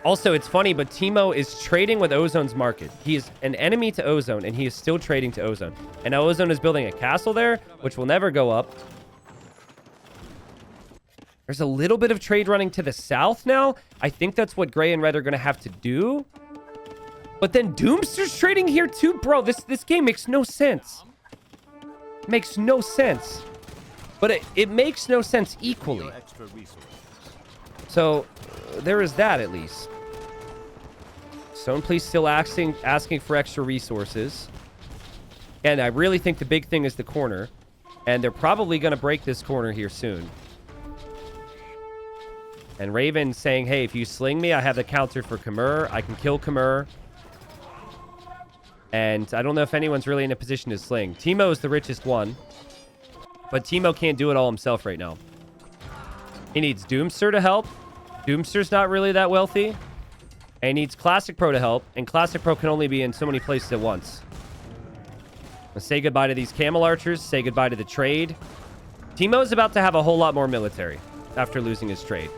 Also, it's funny, but Teemo is trading with Ozone's market. He is an enemy to Ozone, and he is still trading to Ozone. And now Ozone is building a castle there, which will never go up. There's a little bit of trade running to the south now. I think that's what Gray and Red are going to have to do. But then Doomster's trading here too? Bro, this game makes no sense. Makes no sense. But it makes no sense equally. Your extra resources. So there is that at least. Stone Police still asking for extra resources. And I really think the big thing is the corner. And they're probably going to break this corner here soon. And Raven saying, hey, if you sling me, I have the counter for Khmer. I can kill Khmer. And I don't know if anyone's really in a position to sling. Teemo is the richest one. But Teemo can't do it all himself right now. He needs Doomster to help. Doomster's not really that wealthy. And he needs Classic Pro to help. And Classic Pro can only be in so many places at once. Let's say goodbye to these Camel Archers. Say goodbye to the trade. Teemo's about to have a whole lot more military after losing his trade.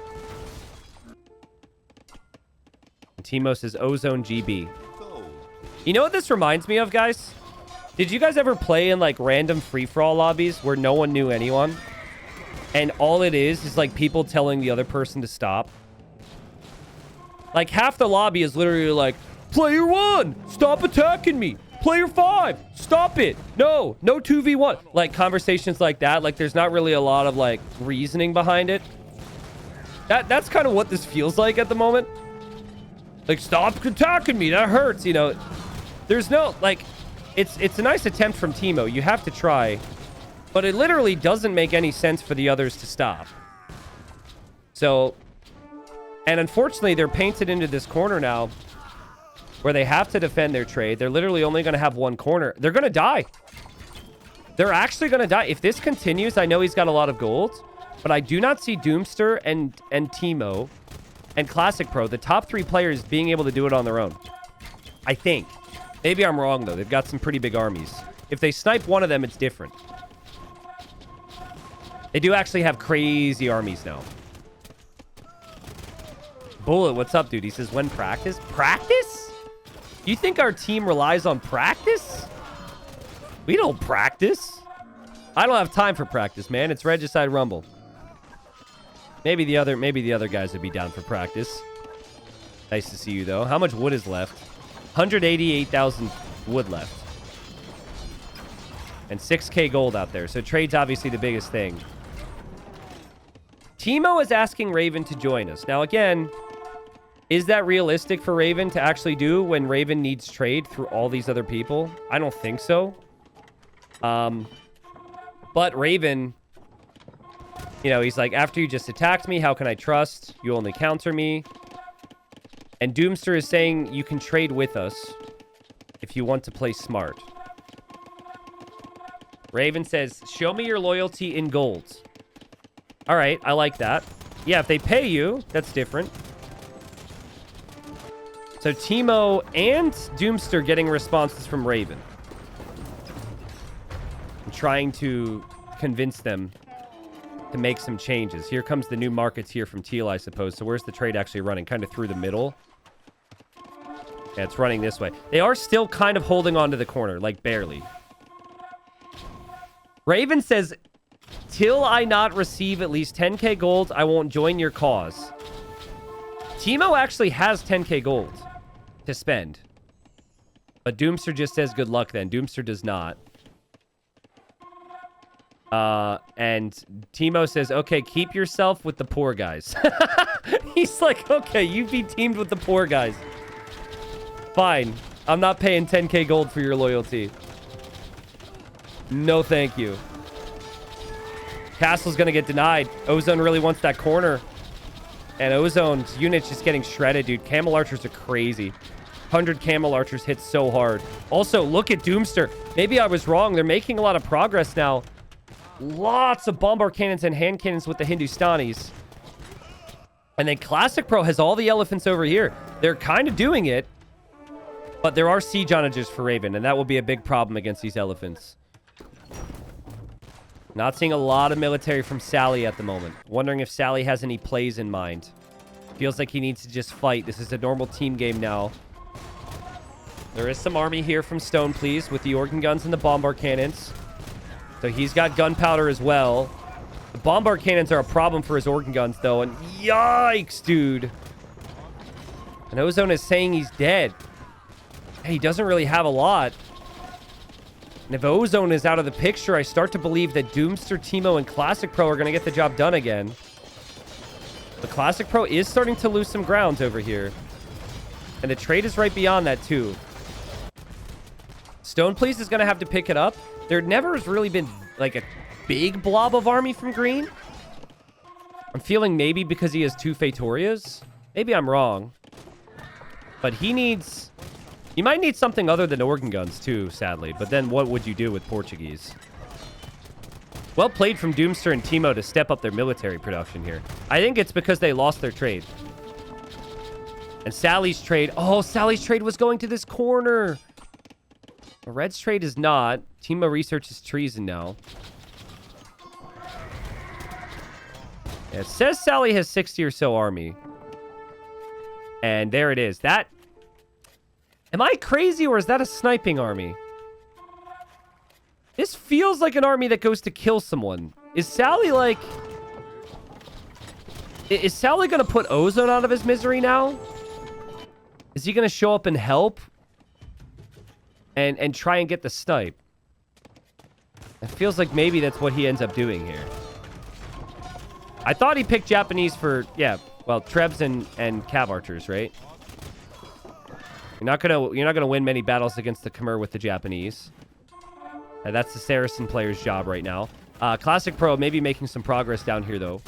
And Teemo says Ozone GB. You know what this reminds me of, guys? Did you guys ever play in like random free-for-all lobbies where no one knew anyone? And all it is like people telling the other person to stop? Like half the lobby is literally like, Player 1, stop attacking me. Player 5, stop it. No 2v1. Like conversations like that. Like there's not really a lot of like reasoning behind it. That's kind of what this feels like at the moment. Like, stop attacking me. That hurts, you know. There's no, like, it's a nice attempt from Teemo. You have to try. But it literally doesn't make any sense for the others to stop. So, and unfortunately, they're painted into this corner now where they have to defend their trade. They're literally only going to have one corner. They're going to die. They're actually going to die. If this continues, I know he's got a lot of gold, but I do not see Doomster and Teemo and Classic Pro, the top 3 players, being able to do it on their own. I think. Maybe I'm wrong, though. They've got some pretty big armies. If they snipe one of them, it's different. They do actually have crazy armies now. Bullet, what's up, dude? He says, when practice? Practice? You think our team relies on practice? We don't practice. I don't have time for practice, man. It's Regicide Rumble. Maybe the other guys would be down for practice. Nice to see you, though. How much wood is left? 188,000 wood left. And 6k gold out there. So trade's obviously the biggest thing. Teemo is asking Raven to join us. Now, again, is that realistic for Raven to actually do when Raven needs trade through all these other people? I don't think so. But Raven, you know, he's like, after you just attacked me, how can I trust? You only counter me. And Doomster is saying you can trade with us if you want to play smart. Raven says, show me your loyalty in gold. All right, I like that. Yeah, if they pay you, that's different. So Teemo and Doomster getting responses from Raven. I'm trying to convince them to make some changes. Here comes the new markets here from Teal, I suppose. So where's the trade actually running? Kind of through the middle. Yeah, it's running this way. They are still kind of holding on to the corner, like barely. Raven says, till I not receive at least 10k gold, I won't join your cause. Teemo actually has 10k gold to spend. But Doomster just says good luck then. Doomster does not. And Teemo says, okay, keep yourself with the poor guys. He's like, okay, you be teamed with the poor guys. Fine. I'm not paying 10k gold for your loyalty. No, thank you. Castle's gonna get denied. Ozone really wants that corner. And Ozone's unit's just getting shredded, dude. Camel Archers are crazy. 100 Camel Archers hit so hard. Also, look at Doomster. Maybe I was wrong. They're making a lot of progress now. Lots of bombard cannons and hand cannons with the Hindustanis. And then Classic Pro has all the elephants over here. They're kind of doing it. But there are siege onagers for Raven, and that will be a big problem against these elephants. Not seeing a lot of military from Sally at the moment. Wondering if Sally has any plays in mind. Feels like he needs to just fight. This is a normal team game now. There is some army here from Stone, please, with the organ guns and the bombard cannons. So he's got gunpowder as well. The bombard cannons are a problem for his organ guns, though. And yikes, dude. And Ozone is saying he's dead. He doesn't really have a lot. And if Ozone is out of the picture, I start to believe that Doomster, Teemo, and Classic Pro are going to get the job done again. The Classic Pro is starting to lose some ground over here. And the trade is right beyond that, too. Stone Please is going to have to pick it up. There never has really been, like, a big blob of army from Green. I'm feeling maybe because he has 2 Fatorias. Maybe I'm wrong. But he needs... You might need something other than organ guns, too, sadly. But then what would you do with Portuguese? Well played from Doomster and Teemo to step up their military production here. I think it's because they lost their trade. And Sally's trade... Oh, Sally's trade was going to this corner. The Red's trade is not. Teemo researches treason now. Yeah, it says Sally has 60 or so army. And there it is. That... Am I crazy or is that a sniping army? This feels like an army that goes to kill someone. Is Sally like... Is Sally going to put Ozone out of his misery now? Is he going to show up and help? And try and get the snipe? It feels like maybe that's what he ends up doing here. I thought he picked Japanese for... Yeah, well, Trebs and Cav Archers, right? You're not gonna win many battles against the Khmer with the Japanese. That's the Saracen player's job right now. Classic Pro maybe making some progress down here, though.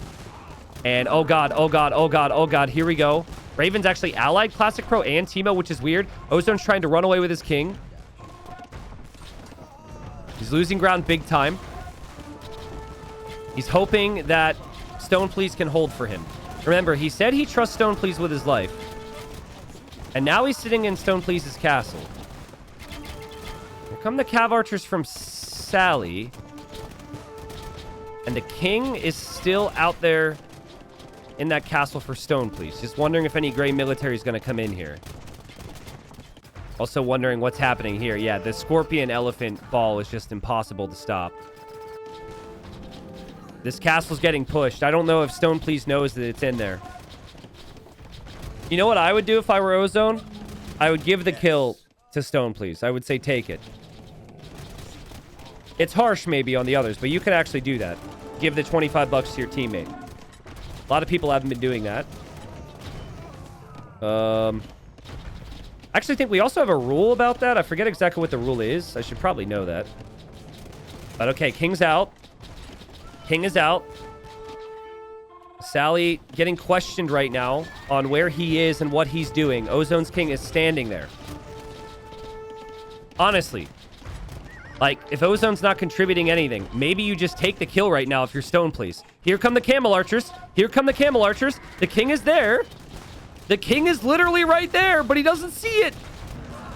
And oh god, oh god, oh god, oh god, here we go. Raven's actually allied Classic Pro and Teemo, which is weird. Ozone's trying to run away with his king. He's losing ground big time. He's hoping that Stone Please can hold for him. Remember, he said he trusts Stone Please with his life. And now he's sitting in Stone Please's castle. Here come the Cav Archers from Sally. And the king is still out there in that castle for Stone Please. Just wondering if any gray military is going to come in here. Also wondering what's happening here. Yeah, the scorpion elephant ball is just impossible to stop. This castle's getting pushed. I don't know if Stone Please knows that it's in there. You know what I would do if I were Ozone? I would give the kill to Stone Please. I would say take it. It's harsh maybe on the others, but you can actually do that. Give the 25 bucks to your teammate. A lot of people haven't been doing that. I actually think we also have a rule about that. I forget exactly what the rule is. I should probably know that. But okay, King's out. King is out. Sally getting questioned right now on where he is and what he's doing. Ozone's king is standing there. Honestly, like, if Ozone's not contributing anything, maybe you just take the kill right now if you're Stone Please. Here come the Camel Archers. Here come the Camel Archers. The king is there. The king is literally right there, but he doesn't see it.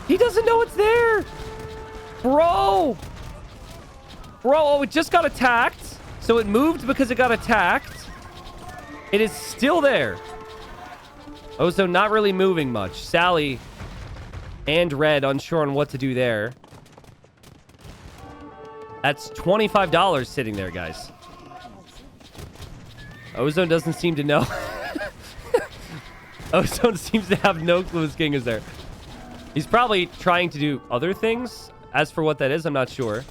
He doesn't know it's there. Bro. Bro, oh, it just got attacked. So it moved because it got attacked. It is still there. Ozone not really moving much. Sally and Red unsure on what to do there. That's $25 sitting there, guys. Ozone doesn't seem to know. Ozone seems to have no clue his king is there. He's probably trying to do other things. As for what that is, I'm not sure.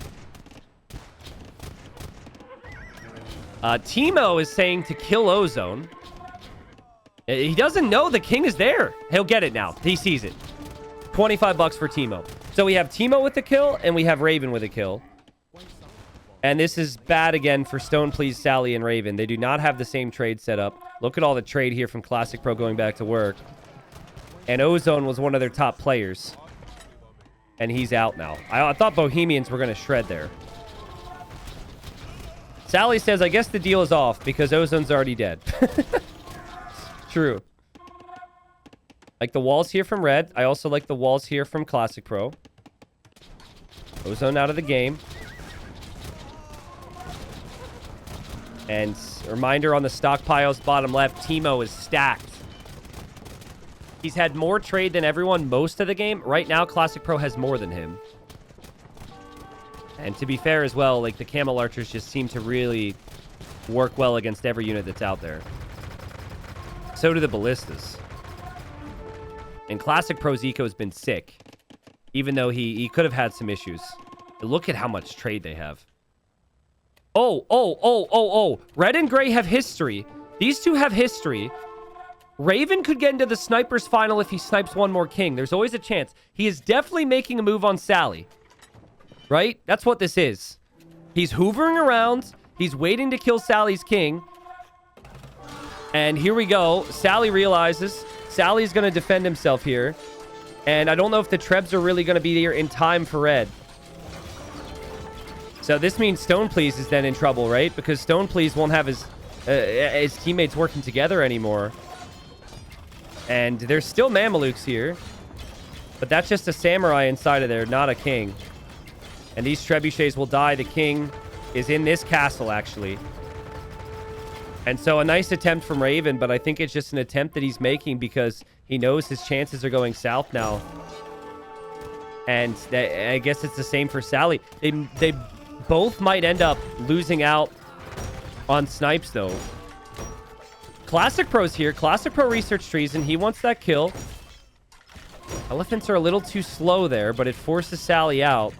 Teemo is saying to kill Ozone. He doesn't know the king is there. He'll get it now. He sees it. 25 bucks for Teemo. So we have Teemo with the kill, and we have Raven with a kill. And this is bad again for Stone Please, Sally, and Raven. They do not have the same trade set up. Look at all the trade here from Classic Pro going back to work. And Ozone was one of their top players. And he's out now. I thought Bohemians were going to shred there. Sally says, I guess the deal is off because Ozone's already dead. True. Like the walls here from Red. I also like the walls here from Classic Pro. Ozone out of the game. And reminder on the stockpiles, bottom left, Teemo is stacked. He's had more trade than everyone most of the game. Right now, Classic Pro has more than him. And to be fair as well, like the Camel Archers just seem to really work well against every unit that's out there. So do the Ballistas. And Classic Pro's eco has been sick. Even though he could have had some issues. Look at how much trade they have. Oh. Red and gray have history. These two have history. Raven could get into the snipers final if he snipes one more king. There's always a chance. He is definitely making a move on Sally. Right? That's what this is. He's hoovering around. He's waiting to kill Sally's king. And here we go. Sally realizes Sally's going to defend himself here. And I don't know if the Trebs are really going to be here in time for red. So this means Stone Please is then in trouble, right? Because Stone Please won't have his teammates working together anymore. And there's still Mamelukes here. But that's just a samurai inside of there, not a king. And these trebuchets will die. The king is in this castle, actually. And so a nice attempt from Raven, but I think it's just an attempt that he's making because he knows his chances are going south now. And I guess it's the same for Sally. They both might end up losing out on snipes, though. Classic Pro's here. Classic Pro research trees, and he wants that kill. Elephants are a little too slow there, but it forces Sally out.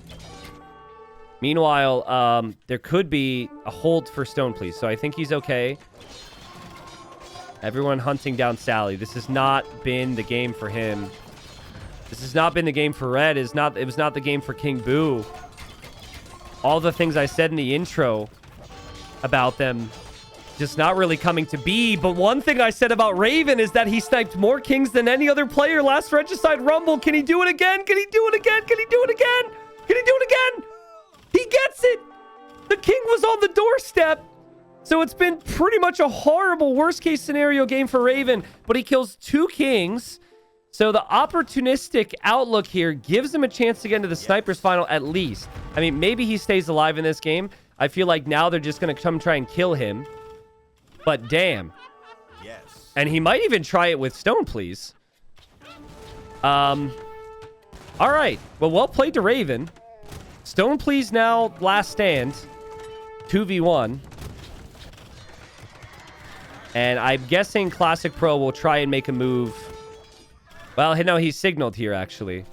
Meanwhile, there could be a hold for Stone Please, so I think he's okay. Everyone hunting down Sally. This has not been the game for him. This has not been the game for Red. It was not the game for King Boo. All the things I said in the intro about them just not really coming to be. But one thing I said about Raven is that he sniped more kings than any other player last Regicide Rumble. Can he do it again? Can he do it again? Can he do it again? Can he do it again? He gets it! The king was on the doorstep. So it's been pretty much a horrible worst-case scenario game for Raven. But he kills 2 kings. So the opportunistic outlook here gives him a chance to get into the snipers final at least. I mean, maybe he stays alive in this game. I feel like now they're just going to come try and kill him. But damn. Yes. And he might even try it with Stone Please. All right. Well played to Raven. Stone Please now last stand. 2v1. And I'm guessing Classic Pro will try and make a move. Well, no, he's signaled here, actually.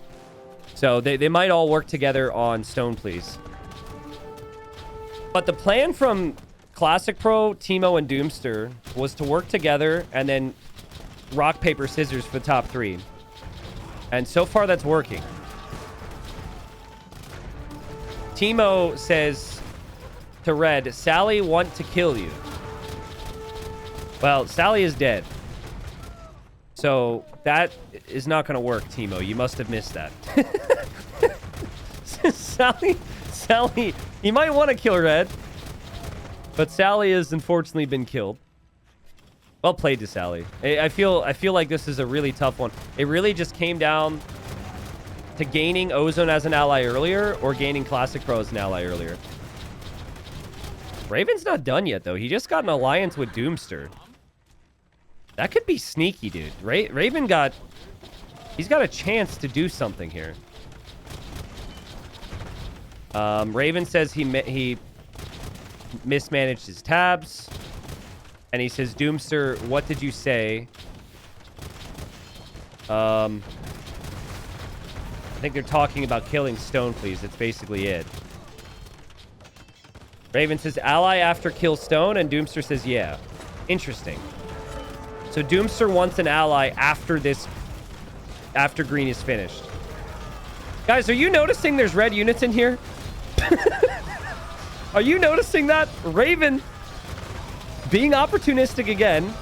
So they might all work together on Stone Please. But the plan from Classic Pro, Teemo, and Doomster was to work together and then rock, paper, scissors for the top 3. And so far, that's working. Teemo says to Red, Sally want to kill you. Well, Sally is dead. So that is not going to work, Teemo. You must have missed that. Sally, you might want to kill Red. But Sally has unfortunately been killed. Well played to Sally. I feel like this is a really tough one. It really just came down to gaining Ozone as an ally earlier or gaining Classic Pro as an ally earlier. Raven's not done yet, though. He just got an alliance with Doomster. That could be sneaky, dude. Raven he's got a chance to do something here. Raven says he mismanaged his tabs. And he says, Doomster, what did you say? I think they're talking about killing Stone Please. That's basically it. Raven says, ally after kill Stone. And Doomster says, yeah. Interesting. So Doomster wants an ally after green is finished. Guys, are you noticing there's red units in here? Are you noticing that? Raven, being opportunistic again,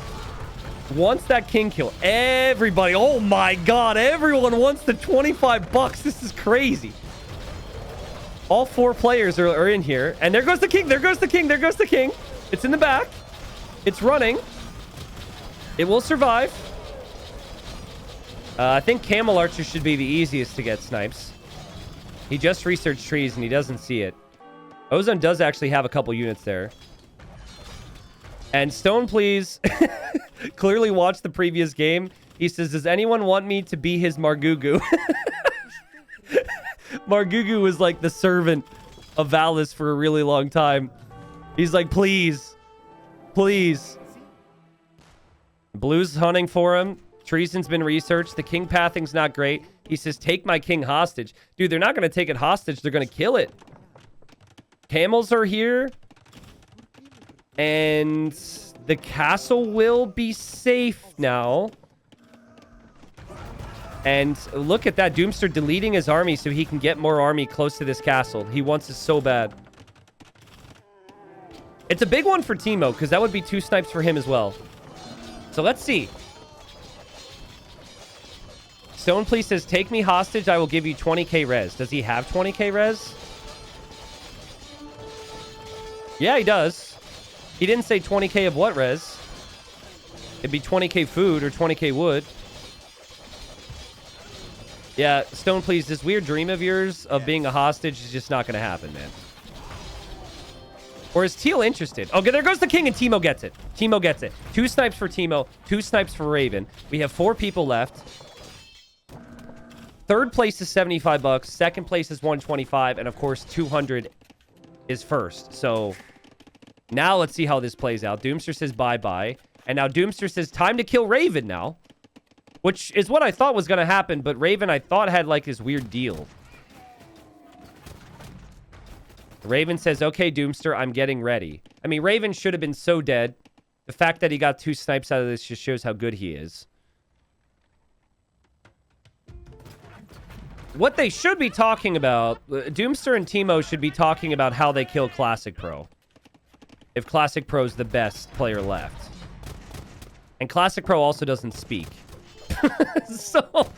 wants that king kill. Everybody, oh my god, everyone wants the 25 bucks. This is crazy. All 4 players are in here. And there goes the king, there goes the king, there goes the king. It's in the back. It's running. It will survive. I think Camel Archer should be the easiest to get snipes. He just researched trees and he doesn't see it. Ozone does actually have a couple units there. And Stone Please clearly watched the previous game. He says, does anyone want me to be his Margugu? Margugu was like the servant of Valis for a really long time. He's like, please. Please. Blue's hunting for him. Treason's been researched. The king pathing's not great. He says, take my king hostage. Dude, they're not going to take it hostage. They're going to kill it. Camels are here. And the castle will be safe now. And look at that. Doomster deleting his army so he can get more army close to this castle. He wants it so bad. It's a big one for Timo, because that would be 2 snipes for him as well. So let's see. Stone Please says, take me hostage, I will give you 20k res. Does he have 20k res? Yeah, he does. He didn't say 20k of what res? It'd be 20k food or 20k wood. Yeah, Stone Please, this weird dream of yours of being a hostage is just not going to happen, man. Or is Teal interested? Okay, there goes the king and Timo gets it. Timo gets it. 2 snipes for Timo, 2 snipes for Raven. We have 4 people left. 3rd place is 75 bucks. 2nd place is 125. And of course, 200 is first. So now let's see how this plays out. Doomster says bye-bye. And now Doomster says time to kill Raven now. Which is what I thought was going to happen. But Raven, I thought, had like this weird deal. Raven says, okay, Doomster, I'm getting ready. I mean, Raven should have been so dead. The fact that he got 2 snipes out of this just shows how good he is. What they should be talking about, Doomster and Timo should be talking about how they kill Classic Pro. If Classic Pro's the best player left. And Classic Pro also doesn't speak. So,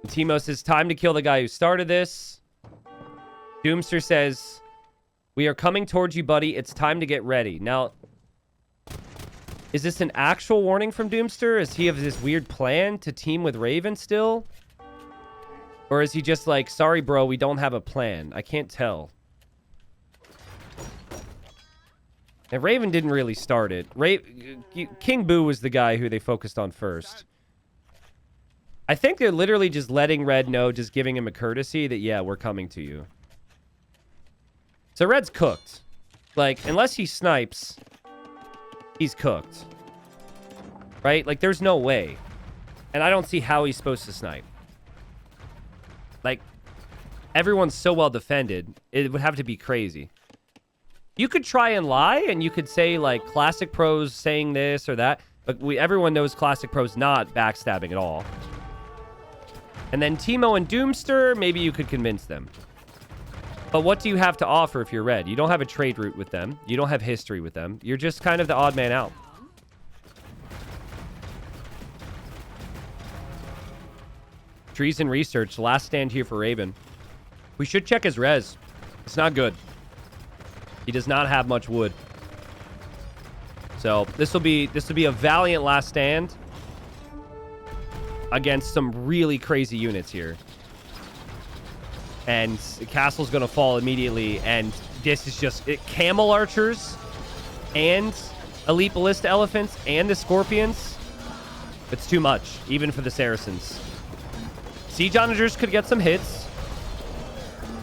Timo says, time to kill the guy who started this. Doomster says, we are coming towards you, buddy. It's time to get ready. Now, is this an actual warning from Doomster? Is he have this weird plan to team with Raven still? Or is he just like, sorry, bro, we don't have a plan? I can't tell. And Raven didn't really start it. King Boo was the guy who they focused on first. I think they're literally just letting Red know, just giving him a courtesy that, yeah, we're coming to you. So Red's cooked. Like, unless he snipes, he's cooked. Right? Like, there's no way. And I don't see how he's supposed to snipe. Like, everyone's so well defended, it would have to be crazy. You could try and lie, and you could say, like, Classic Pro's saying this or that. But everyone knows Classic Pro's not backstabbing at all. And then Timo and Doomster, maybe you could convince them. But what do you have to offer if you're Red? You don't have a trade route with them. You don't have history with them. You're just kind of the odd man out. Treason research. Last stand here for Raven. We should check his res. It's not good. He does not have much wood. So this will be a valiant last stand against some really crazy units here. And the castle's going to fall immediately. And this is just camel archers and elite ballista elephants and the scorpions. It's too much, even for the Saracens. Siege onagers could get some hits.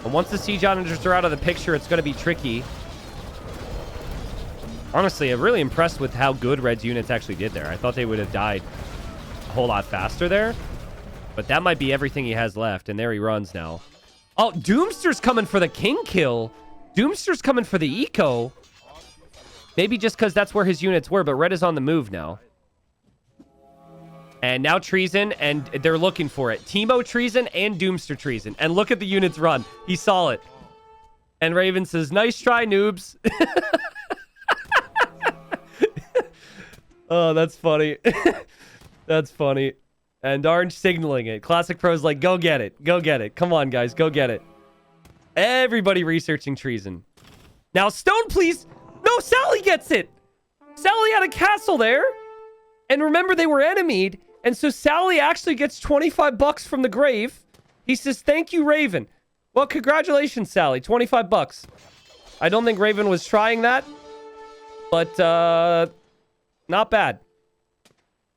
But once the siege onagers are out of the picture, it's going to be tricky. Honestly, I'm really impressed with how good Red's units actually did there. I thought they would have died a whole lot faster there. But that might be everything he has left. And there he runs now. Oh, Doomster's coming for the king kill. Doomster's coming for the eco. Maybe just because that's where his units were, but Red is on the move now. And now Treason, and they're looking for it. Timo Treason and Doomster Treason. And look at the units run. He saw it. And Raven says, nice try, noobs. Oh, that's funny. That's funny. And Orange signaling it. Classic Pro's like, go get it. Go get it. Come on, guys. Go get it. Everybody researching Treason. Now, Stone, please. No, Sally gets it. Sally had a castle there. And remember, they were enemied. And so Sally actually gets 25 bucks from the grave. He says, thank you, Raven. Well, congratulations, Sally. 25 bucks. I don't think Raven was trying that. But, not bad.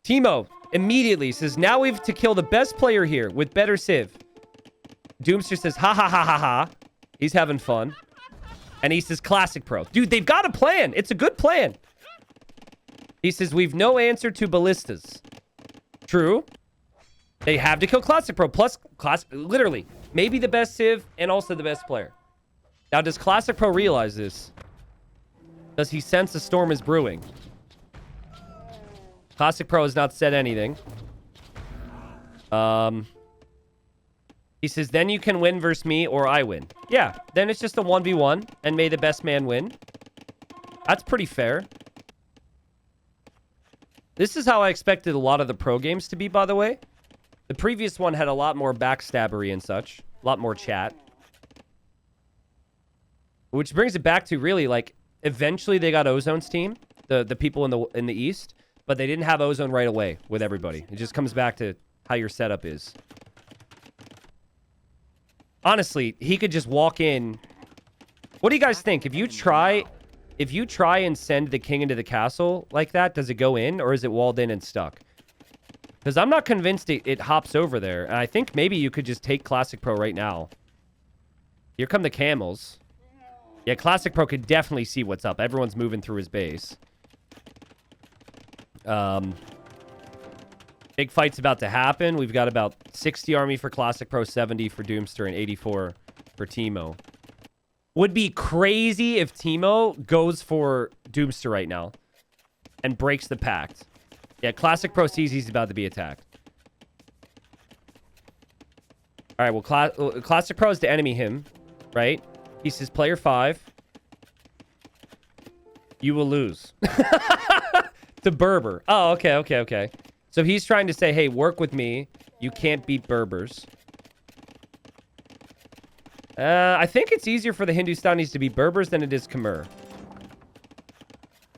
Timo immediately says, now we have to kill the best player here with better Civ. Doomster says, ha ha ha ha ha. He's having fun. And he says, Classic Pro. Dude, they've got a plan. It's a good plan. He says, we've no answer to ballistas. True. They have to kill Classic Pro. Plus, literally, maybe the best Civ and also the best player. Now, does Classic Pro realize this? Does he sense a storm is brewing? Classic Pro has not said anything. He says, then you can win versus me or I win. Yeah, then it's just a 1v1 and may the best man win. That's pretty fair. This is how I expected a lot of the pro games to be, by the way. The previous one had a lot more backstabbery and such. A lot more chat. Which brings it back to really, like, eventually they got Ozone's team. The people in the East. But they didn't have Ozone right away with everybody. It just comes back to how your setup is. Honestly, he could just walk in. What do you guys think? If you try and send the king into the castle like that, does it go in or is it walled in and stuck? Because I'm not convinced it hops over there. And I think maybe you could just take Classic Pro right now. Here come the camels. Yeah, Classic Pro could definitely see what's up. Everyone's moving through his base. Big fight's about to happen. We've got about 60 army for Classic Pro, 70 for Doomster, and 84 for Teemo. Would be crazy if Teemo goes for Doomster right now and breaks the pact. Yeah, Classic Pro sees he's about to be attacked. All right, well, Classic Pro is to enemy him, right? He says, player 5. You will lose. To Berber. Oh, okay. So he's trying to say, hey, work with me. You can't beat Berbers. I think it's easier for the Hindustanis to beat Berbers than it is Khmer.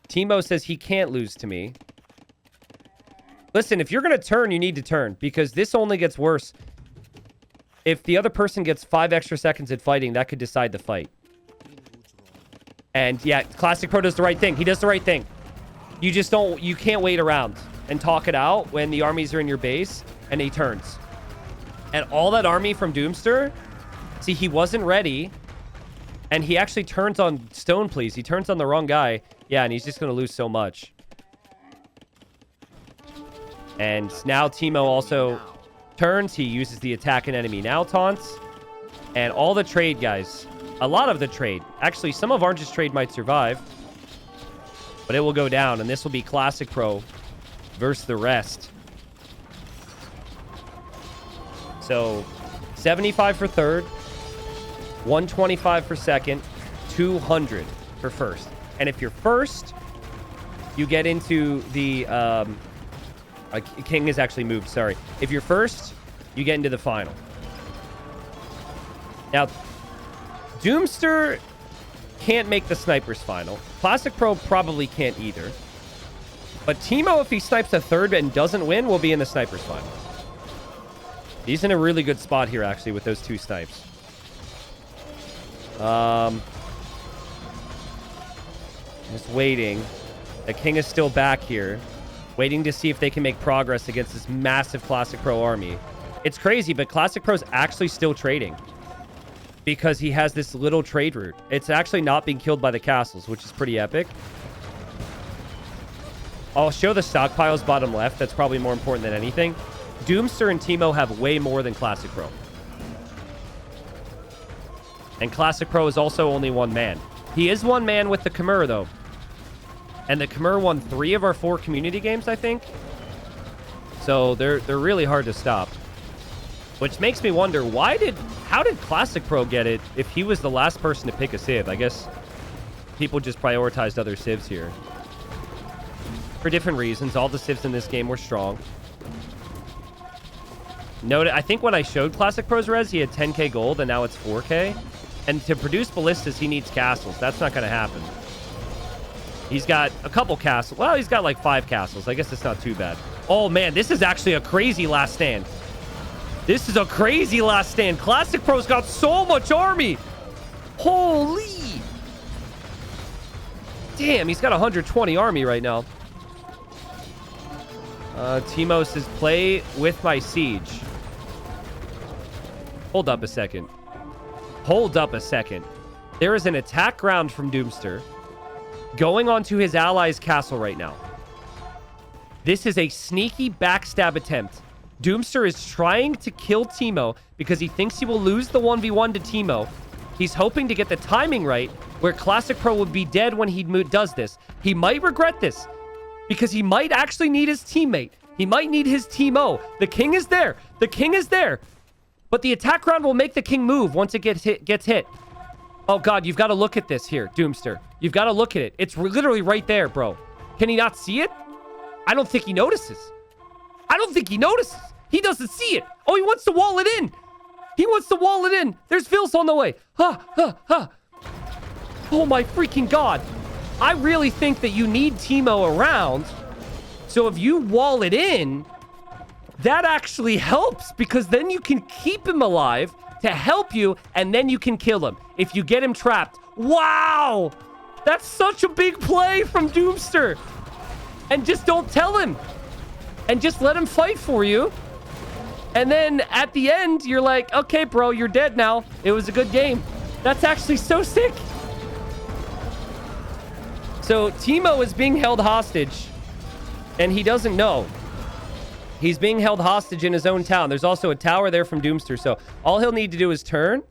Teemo says he can't lose to me. Listen, if you're going to turn, you need to turn. Because this only gets worse. If the other person gets 5 extra seconds at fighting, that could decide the fight. And yeah, Classic Pro does the right thing. He does the right thing. You can't wait around and talk it out when the armies are in your base and he turns. And all that army from Doomster, see, he wasn't ready. And he actually turns on Stone, please. He turns on the wrong guy. Yeah, and he's just going to lose so much. And now Teemo also turns. He uses the attack and enemy now taunts. And all the trade, guys. A lot of the trade. Actually, some of Orange's trade might survive. But it will go down. And this will be Classic Pro versus the rest. So, 75 for third. 125 for second. 200 for first. And if you're first, you get into the... King has actually moved, sorry. If you're first, you get into the final. Now, Doomster can't make the Snipers final. Classic Pro probably can't either. But Teemo, if he snipes a third and doesn't win, will be in the Snipers final. He's in a really good spot here, actually, with those 2 snipes. Just waiting. The King is still back here. Waiting to see if they can make progress against this massive Classic Pro army. It's crazy, but Classic Pro's actually still trading. Because he has this little trade route. It's actually not being killed by the castles, which is pretty epic. I'll show the stockpiles bottom left. That's probably more important than anything. Doomster and Teemo have way more than Classic Pro. And Classic Pro is also only 1 man. He is 1 man with the Khmer, though. And the Khmer won 3 of our 4 community games, I think. So they're really hard to stop. Which makes me wonder, how did Classic Pro get it if he was the last person to pick a civ? I guess people just prioritized other civs here. For different reasons. All the civs in this game were strong. Note, I think when I showed Classic Pro's res, he had 10k gold, and now it's 4k. And to produce ballistas, he needs castles. That's not going to happen. He's got a couple castles. Well, he's got like 5 castles. I guess it's not too bad. Oh, man, this is actually a crazy last stand. This is a crazy last stand. Classic Pro's got so much army. Holy. Damn, he's got 120 army right now. Teemo says, play with my siege. Hold up a second. Hold up a second. There is an attack ground from Doomster going onto his ally's castle right now. This is a sneaky backstab attempt. Doomster is trying to kill Teemo because he thinks he will lose the 1v1 to Teemo. He's hoping to get the timing right where Classic Pro would be dead when he does this. He might regret this because he might actually need his teammate. He might need his team-o. The king is there. The king is there. But the attack round will make the king move once it gets hit. Oh, God, you've got to look at this here, Doomster. You've got to look at it. It's literally right there, bro. Can he not see it? I don't think he notices. I don't think he notices. He doesn't see it. Oh, he wants to wall it in. He wants to wall it in. There's Vils on the way. Oh, my freaking God. I really think that you need Teemo around. So if you wall it in, that actually helps because then you can keep him alive to help you, and then you can kill him. If you get him trapped. Wow! That's such a big play from Doomster. And just don't tell him. And just let him fight for you. And then at the end, you're like, okay, bro, you're dead now. It was a good game. That's actually so sick. So Teemo is being held hostage, and he doesn't know. He's being held hostage in his own town. There's also a tower there from Doomster. So all he'll need to do is turn,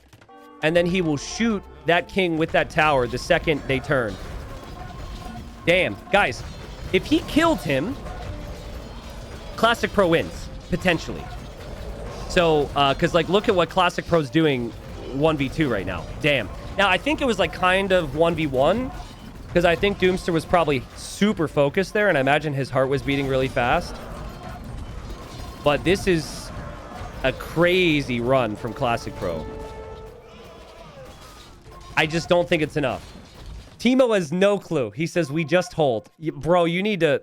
and then he will shoot that king with that tower the second they turn. Damn. Guys, if he killed him, Classic Pro wins, potentially. So, because, like, look at what Classic Pro's doing 1v2 right now. Damn. Now, I think it was, like, kind of 1v1, because I think Doomster was probably super focused there, and I imagine his heart was beating really fast. But this is a crazy run from Classic Pro. I just don't think it's enough. Teemo has no clue. He says, we just hold. Bro, you need to...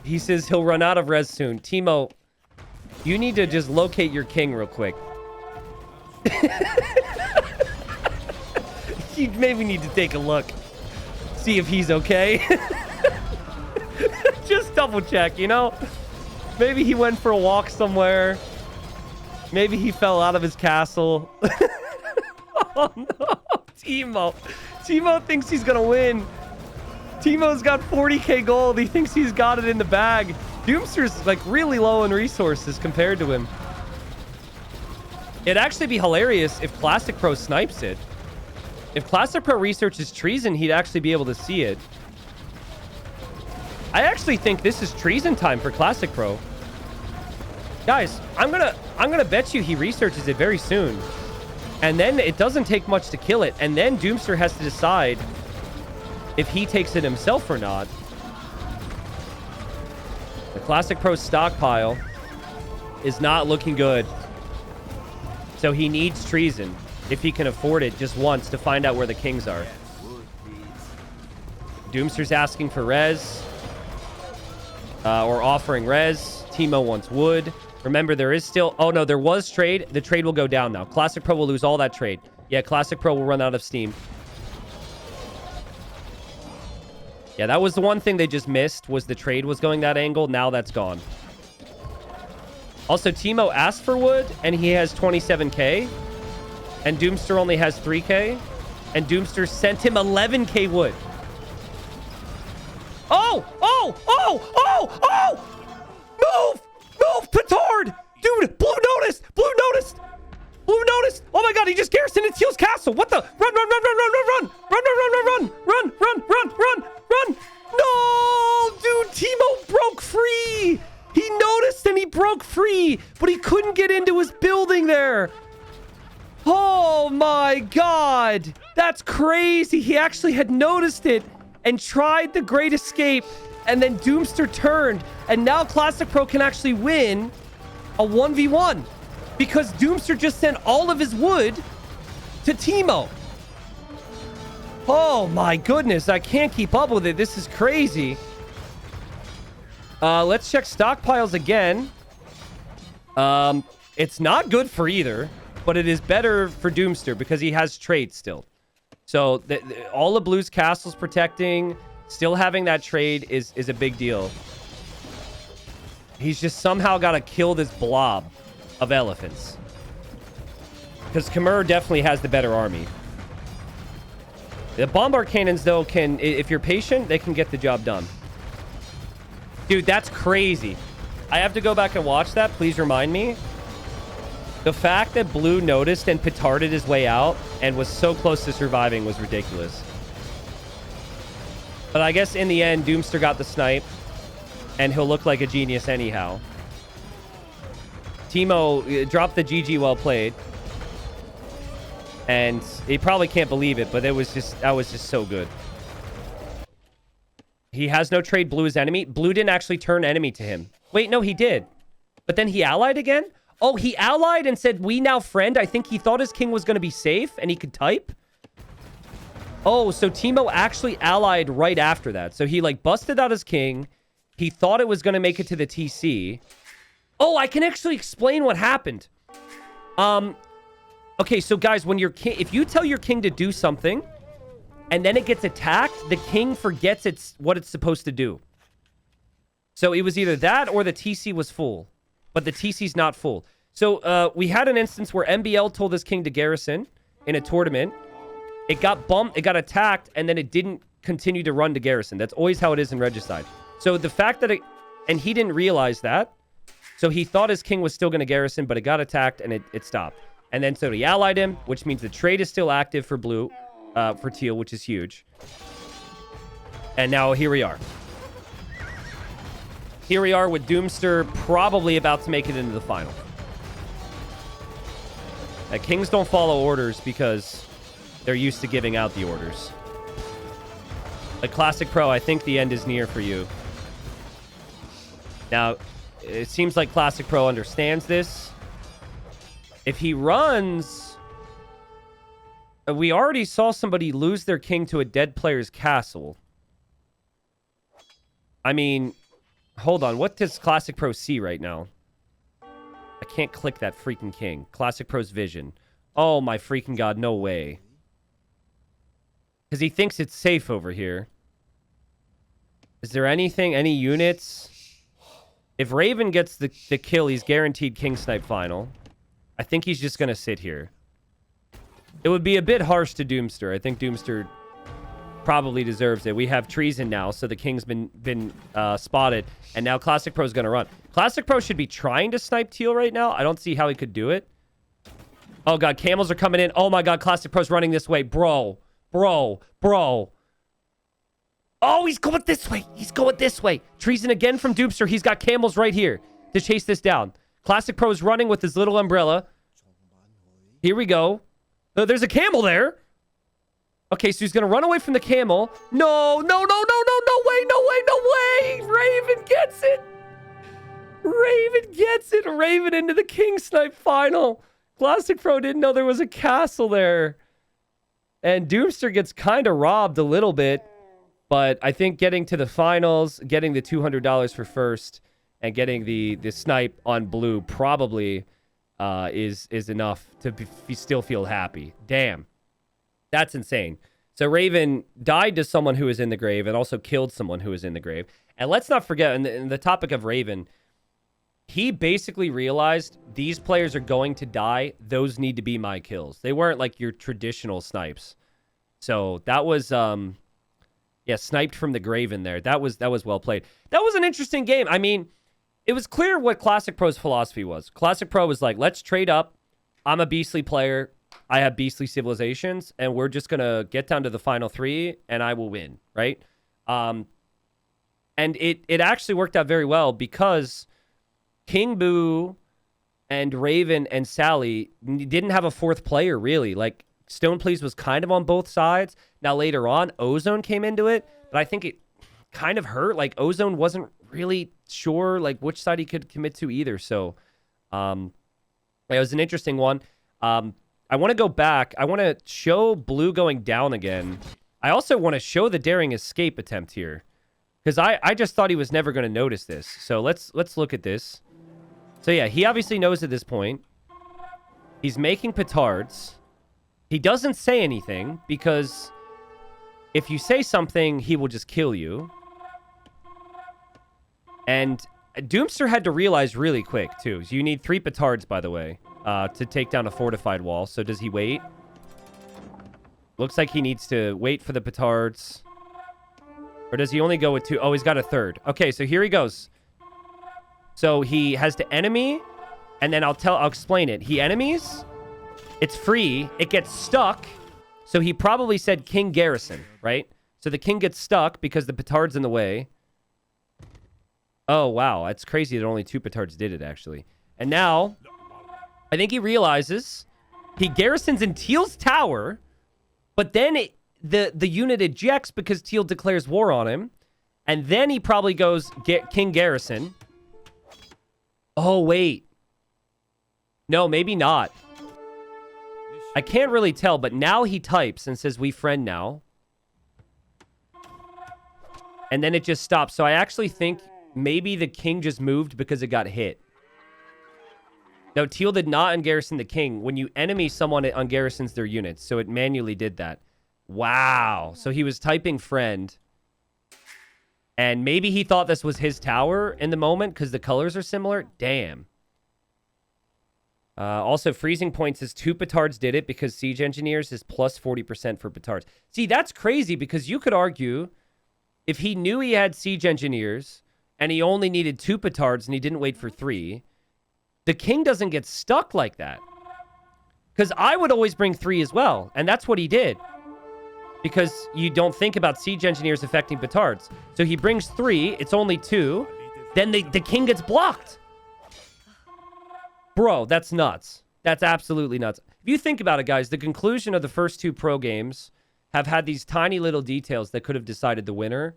He says he'll run out of res soon. Teemo, you need to just locate your king real quick. You maybe need to take a look. See if he's okay. Just double check, you know? Maybe he went for a walk somewhere. Maybe he fell out of his castle. Oh, no. Teemo. Teemo thinks he's going to win. Teemo's got 40k gold. He thinks he's got it in the bag. Doomster's, like, really low in resources compared to him. It'd actually be hilarious if Classic Pro snipes it. If Classic Pro researches treason, he'd actually be able to see it. I actually think this is treason time for Classic Pro. Guys, I'm gonna bet you he researches it very soon. And then it doesn't take much to kill it. And then Doomster has to decide if he takes it himself or not. The Classic Pro stockpile is not looking good. So he needs treason if he can afford it just once to find out where the kings are. Doomster's asking for res. Or offering res. Teemo wants wood. Remember, there is still... Oh, no, there was trade. The trade will go down now. Classic Pro will lose all that trade. Yeah, Classic Pro will run out of steam. Yeah, that was the one thing they just missed, was the trade was going that angle. Now that's gone. Also, Teemo asked for wood, and he has 27k. And Doomster only has 3k. And Doomster sent him 11k wood. Oh! Oh! Oh! Oh! Oh! Move! Move! Petard! Dude! Blue noticed! Blue noticed! Blue noticed! Oh my god, he just garrisoned in Teal's castle! What the? Run, run, run, run, run, run, run! Run, run, run, run, run! Run, run, run, run, run! No! Dude, Teemo broke free! He noticed and he broke free, but he couldn't get into his building there. Oh my god! That's crazy! He actually had noticed it and tried the Great Escape, and then Doomster turned, and now Classic Pro can actually win a 1v1 because Doomster just sent all of his wood to Teemo. Oh my goodness, I can't keep up with it. This is crazy. Let's check stockpiles again. It's not good for either, but it is better for Doomster because he has trade still. So all of Blue's castles protecting, still having that trade is a big deal. He's just somehow got to kill this blob of elephants. Because Khmer definitely has the better army. The bombard cannons, though, can, if you're patient, they can get the job done. Dude, that's crazy. I have to go back and watch that. Please remind me. The fact that Blue noticed and petarded his way out and was so close to surviving was ridiculous. But I guess in the end, Doomster got the snipe, and he'll look like a genius anyhow. Timo dropped the GG well played. And he probably can't believe it, but that was just so good. He has no trade Blue as enemy. Blue didn't actually turn enemy to him. Wait, no, he did. But then he allied again? Oh, he allied and said, we now friend. I think he thought his king was going to be safe and he could type. Oh, so Timo actually allied right after that. So he like busted out his king. He thought it was going to make it to the TC. Oh, I can actually explain what happened. Okay, so guys, when your king, if you tell your king to do something and then it gets attacked, the king forgets what it's supposed to do. So it was either that or the TC was full, but the TC's not full. So we had an instance where MBL told his king to garrison in a tournament. It got bumped, it got attacked, and then it didn't continue to run to garrison. That's always how it is in Regicide. So the fact that and he didn't realize that, so he thought his king was still going to garrison, but it got attacked and it stopped. And then so he allied him, which means the trade is still active for Blue, for Teal, which is huge. And now here we are. Here we are with Doomster probably about to make it into the final. Kings don't follow orders because they're used to giving out the orders. Like Classic Pro, I think the end is near for you. Now, it seems like Classic Pro understands this. If he runs... We already saw somebody lose their king to a dead player's castle. I mean, hold on. What does Classic Pro see right now? I can't click that freaking king. Classic Pro's vision. Oh my freaking god, no way. Because he thinks it's safe over here. Is there anything, any units? If Raven gets the kill, he's guaranteed king snipe final. I think he's just going to sit here. It would be a bit harsh to Doomster. I think Doomster probably deserves it. We have treason now, so the king's been spotted. And now Classic Pro's going to run. Classic Pro should be trying to snipe Teal right now. I don't see how he could do it. Oh, God. Camels are coming in. Oh, my God. Classic Pro's running this way. Bro. Oh, he's going this way. He's going this way. Treason again from Doomster. He's got camels right here to chase this down. Classic Pro's running with his little umbrella. Here we go. There's a camel there. Okay, so he's going to run away from the camel. No way. Raven gets it. Raven into the king snipe final. Classic Pro didn't know there was a castle there. And Doomster gets kind of robbed a little bit. But I think getting to the finals, getting the $200 for first, and getting the snipe on Blue probably is enough to still feel happy. Damn. That's insane. So Raven died to someone who was in the grave and also killed someone who was in the grave. And let's not forget, in the topic of Raven, he basically realized these players are going to die. Those need to be my kills. They weren't like your traditional snipes. So that was... yeah, sniped from the grave in there. That was well played. That was an interesting game. I mean, it was clear what Classic Pro's philosophy was. Classic Pro was like, let's trade up. I'm a beastly player. I have beastly civilizations, and we're just going to get down to the final three, and I will win, right? And it actually worked out very well because King Boo and Raven and Sally didn't have a fourth player, really. Like, Stone Please was kind of on both sides. Now, later on, Ozone came into it, but I think it kind of hurt. Like, Ozone wasn't really sure, like, which side he could commit to either. So, it was an interesting one. I want to go back. I want to show Blue going down again. I also want to show the daring escape attempt here because I just thought he was never going to notice this. So, let's look at this. So, yeah, he obviously knows at this point. He's making petards. He doesn't say anything because if you say something, he will just kill you. And Doomster had to realize really quick, too. So you need 3 petards, by the way, to take down a fortified wall. So does he wait? Looks like he needs to wait for the petards. Or does he only go with 2? Oh, he's got a third. Okay, so here he goes. So he has to enemy And then I'll explain it. He enemies. It's free. It gets stuck. So he probably said King Garrison, right? So the king gets stuck because the petard's in the way. Oh, wow. That's crazy that only 2 petards did it, actually. And now, I think he realizes he garrisons in Teal's tower, but then the unit ejects because Teal declares war on him. And then he probably goes, King Garrison. Oh, wait. No, maybe not. I can't really tell, but now he types and says, we friend now. And then it just stops. So I actually think maybe the king just moved because it got hit. No, Teal did not ungarrison the king. When you enemy someone, it ungarrisons their units. So it manually did that. Wow. So he was typing friend. And maybe he thought this was his tower in the moment because the colors are similar. Damn. Also, freezing points is 2 petards did it because siege engineers is plus 40% for petards. See, that's crazy because you could argue if he knew he had siege engineers and he only needed 2 petards and he didn't wait for 3, the king doesn't get stuck like that. Because I would always bring 3 as well. And that's what he did. Because you don't think about siege engineers affecting petards. So he brings 3. It's only 2. Then the king gets blocked. Bro, that's nuts. That's absolutely nuts. If you think about it, guys, the conclusion of the first 2 pro games have had these tiny little details that could have decided the winner.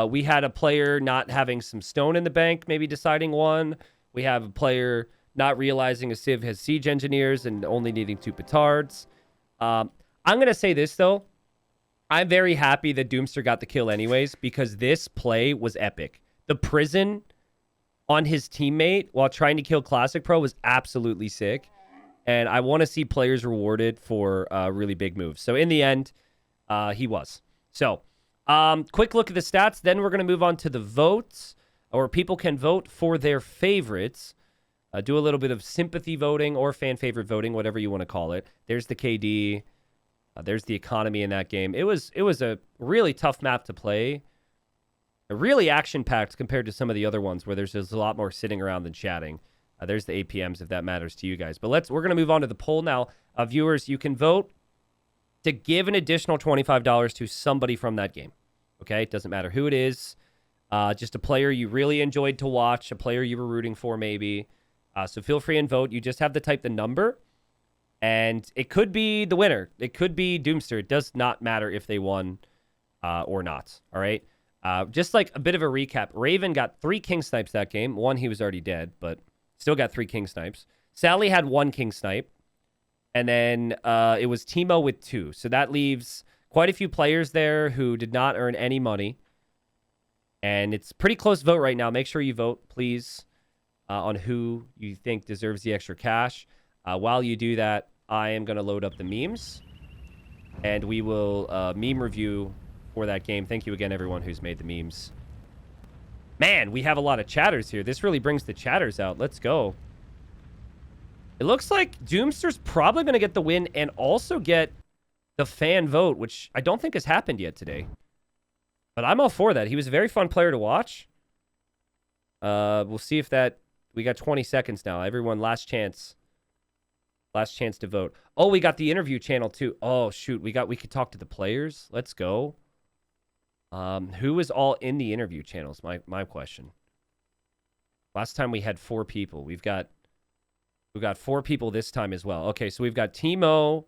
We had a player not having some stone in the bank, maybe deciding one. We have a player not realizing a civ has siege engineers and only needing 2 petards. I'm going to say this, though. I'm very happy that Doomster got the kill anyways because this play was epic. The prison on his teammate while trying to kill Classic Pro was absolutely sick. And I want to see players rewarded for really big moves. So in the end, he was. So quick look at the stats. Then we're going to move on to the votes, or people can vote for their favorites. Do a little bit of sympathy voting or fan favorite voting, whatever you want to call it. There's the KD. There's the economy in that game. It was a really tough map to play. Really action-packed compared to some of the other ones where there's just a lot more sitting around than chatting. There's the APMs if that matters to you guys. But we're going to move on to the poll now. Viewers, you can vote to give an additional $25 to somebody from that game. Okay? It doesn't matter who it is. Just a player you really enjoyed to watch, a player you were rooting for maybe. So feel free and vote. You just have to type the number. And it could be the winner. It could be Doomster. It does not matter if they won or not. All right? Just like a bit of a recap. Raven got 3 King Snipes that game. 1, he was already dead, but still got 3 King Snipes. Sally had 1 King Snipe. And then it was Timo with 2. So that leaves quite a few players there who did not earn any money. And it's pretty close vote right now. Make sure you vote, please, on who you think deserves the extra cash. While you do that, I am going to load up the memes. And we will meme review for that game. Thank you again, everyone who's made the memes. Man, we have a lot of chatters here. This really brings the chatters out. Let's go. It looks like Doomster's probably going to get the win and also get the fan vote, which I don't think has happened yet today. But I'm all for that. He was a very fun player to watch. We'll see if that... We got 20 seconds now. Everyone, last chance. Last chance to vote. Oh, we got the interview channel too. Oh, shoot. We could talk to the players. Let's go. Who was all in the interview channels? My question. Last time we had 4 people. We've got 4 people this time as well. Okay, so we've got Timo,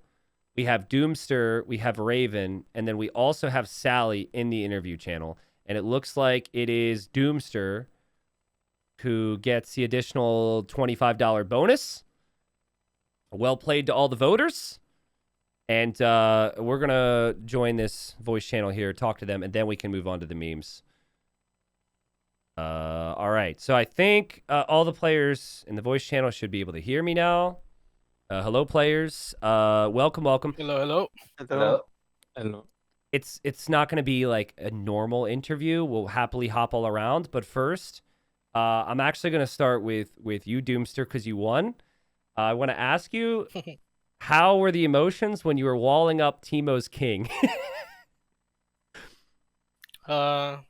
we have Doomster, we have Raven, and then we also have Sally in the interview channel. And it looks like it is Doomster who gets the additional $25 bonus. Well played to all the voters. And we're going to join this voice channel here, talk to them, and then we can move on to the memes. All right. So I think all the players in the voice channel should be able to hear me now. Hello, players. Welcome. Hello. It's not going to be like a normal interview. We'll happily hop all around. But first, I'm actually going to start with you, Doomster, because you won. I want to ask you... How were the emotions when you were walling up Timo's king? I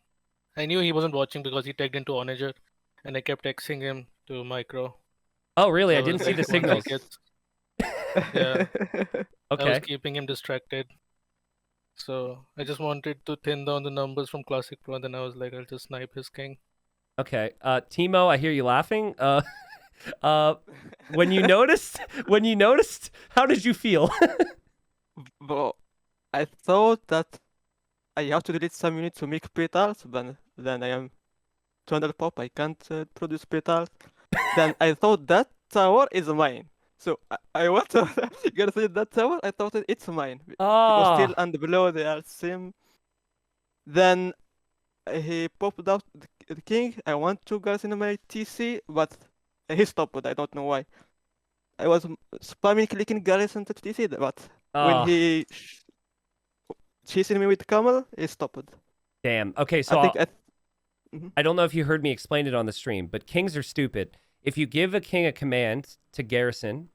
knew he wasn't watching because he tagged into Onager, and I kept texting him to micro. Oh, really? I So didn't see the like once he signals. gets, yeah, I was Okay. keeping him distracted. So I just wanted to thin down the numbers from Classic Pro, and then I was like, I'll just snipe his king. Okay. Timo, I hear you laughing. Uh, when you noticed, how did you feel? Bro, I thought that I have to delete some units to make petals, but then I am 200 pop, I can't produce petals. Then I thought that tower is mine. So I want to get that tower, I thought it's mine. Because still Ah, and below they are same. Then he popped out the king. I want to guys in my TC, but he stopped. I don't know why. I was spamming clicking garrison to TC, but when ah, he chasing me with camel, he stopped. damn. Okay, I so think Mhm. I don't know if you heard me explain it on the stream, but kings are stupid. If you give a king a command to garrison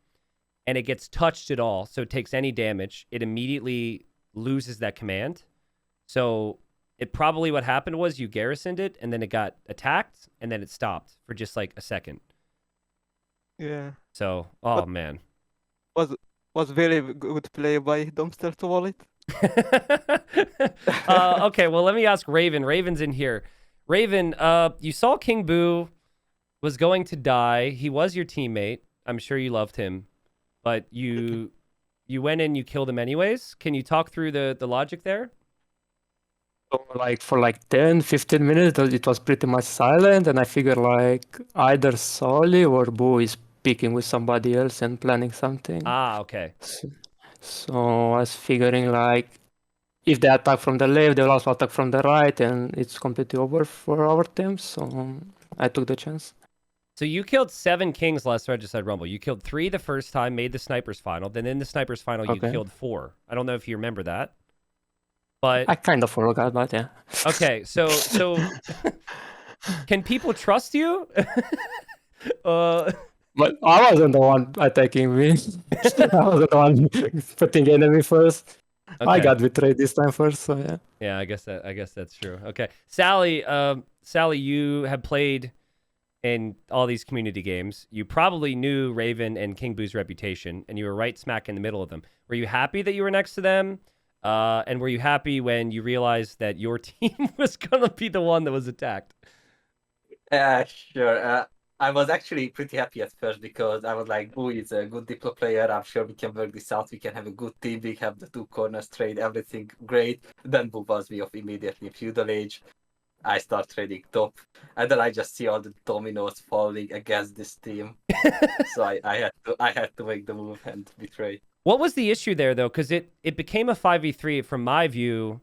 and it gets touched at all, so it takes any damage, it immediately loses that command. So it probably what happened was you garrisoned it and then it got attacked and then it stopped for just like a second. Yeah, So, oh but man. was very good play by Dumpster to Wallet. Okay, well, let me ask Raven. Raven's in here. Raven, you saw King Boo was going to die. He was your teammate. I'm sure you loved him, but you went in, you killed him anyways. Can you talk through the logic there? So like for like 10, 15 minutes, it was pretty much silent, and I figured like either Solly or Boo is speaking with somebody else and planning something. Ah, okay. So I was figuring like if they attack from the left, they will also attack from the right, and it's completely over for our team. So I took the chance. So you killed 7 kings last Regicide Rumble. You killed 3 the first time, made the snipers final. Then in the snipers final, you Okay. killed 4. I don't know if you remember that, but I kind of forgot, but yeah. okay. So can people trust you? uh, But I wasn't the one attacking me. I wasn't the one putting enemy first. I okay. got betrayed this time first, so yeah. Yeah, I guess that's true. Okay, Sally. Sally, you have played in all these community games. You probably knew Raven and King Boo's reputation, and you were right smack in the middle of them. Were you happy that you were next to them? And were you happy when you realized that your team was gonna be the one that was attacked? Sure. I was actually pretty happy at first because I was like, Boo is a good Diplo player. I'm sure we can work this out. We can have a good team. We have the 2 corners trade, everything great. Then Boo buzzed me off immediately in Feudal Age. I start trading top. And then I just see all the dominoes falling against this team. So I had to make the move and betray. What was the issue there, though? Because it became a 5v3 from my view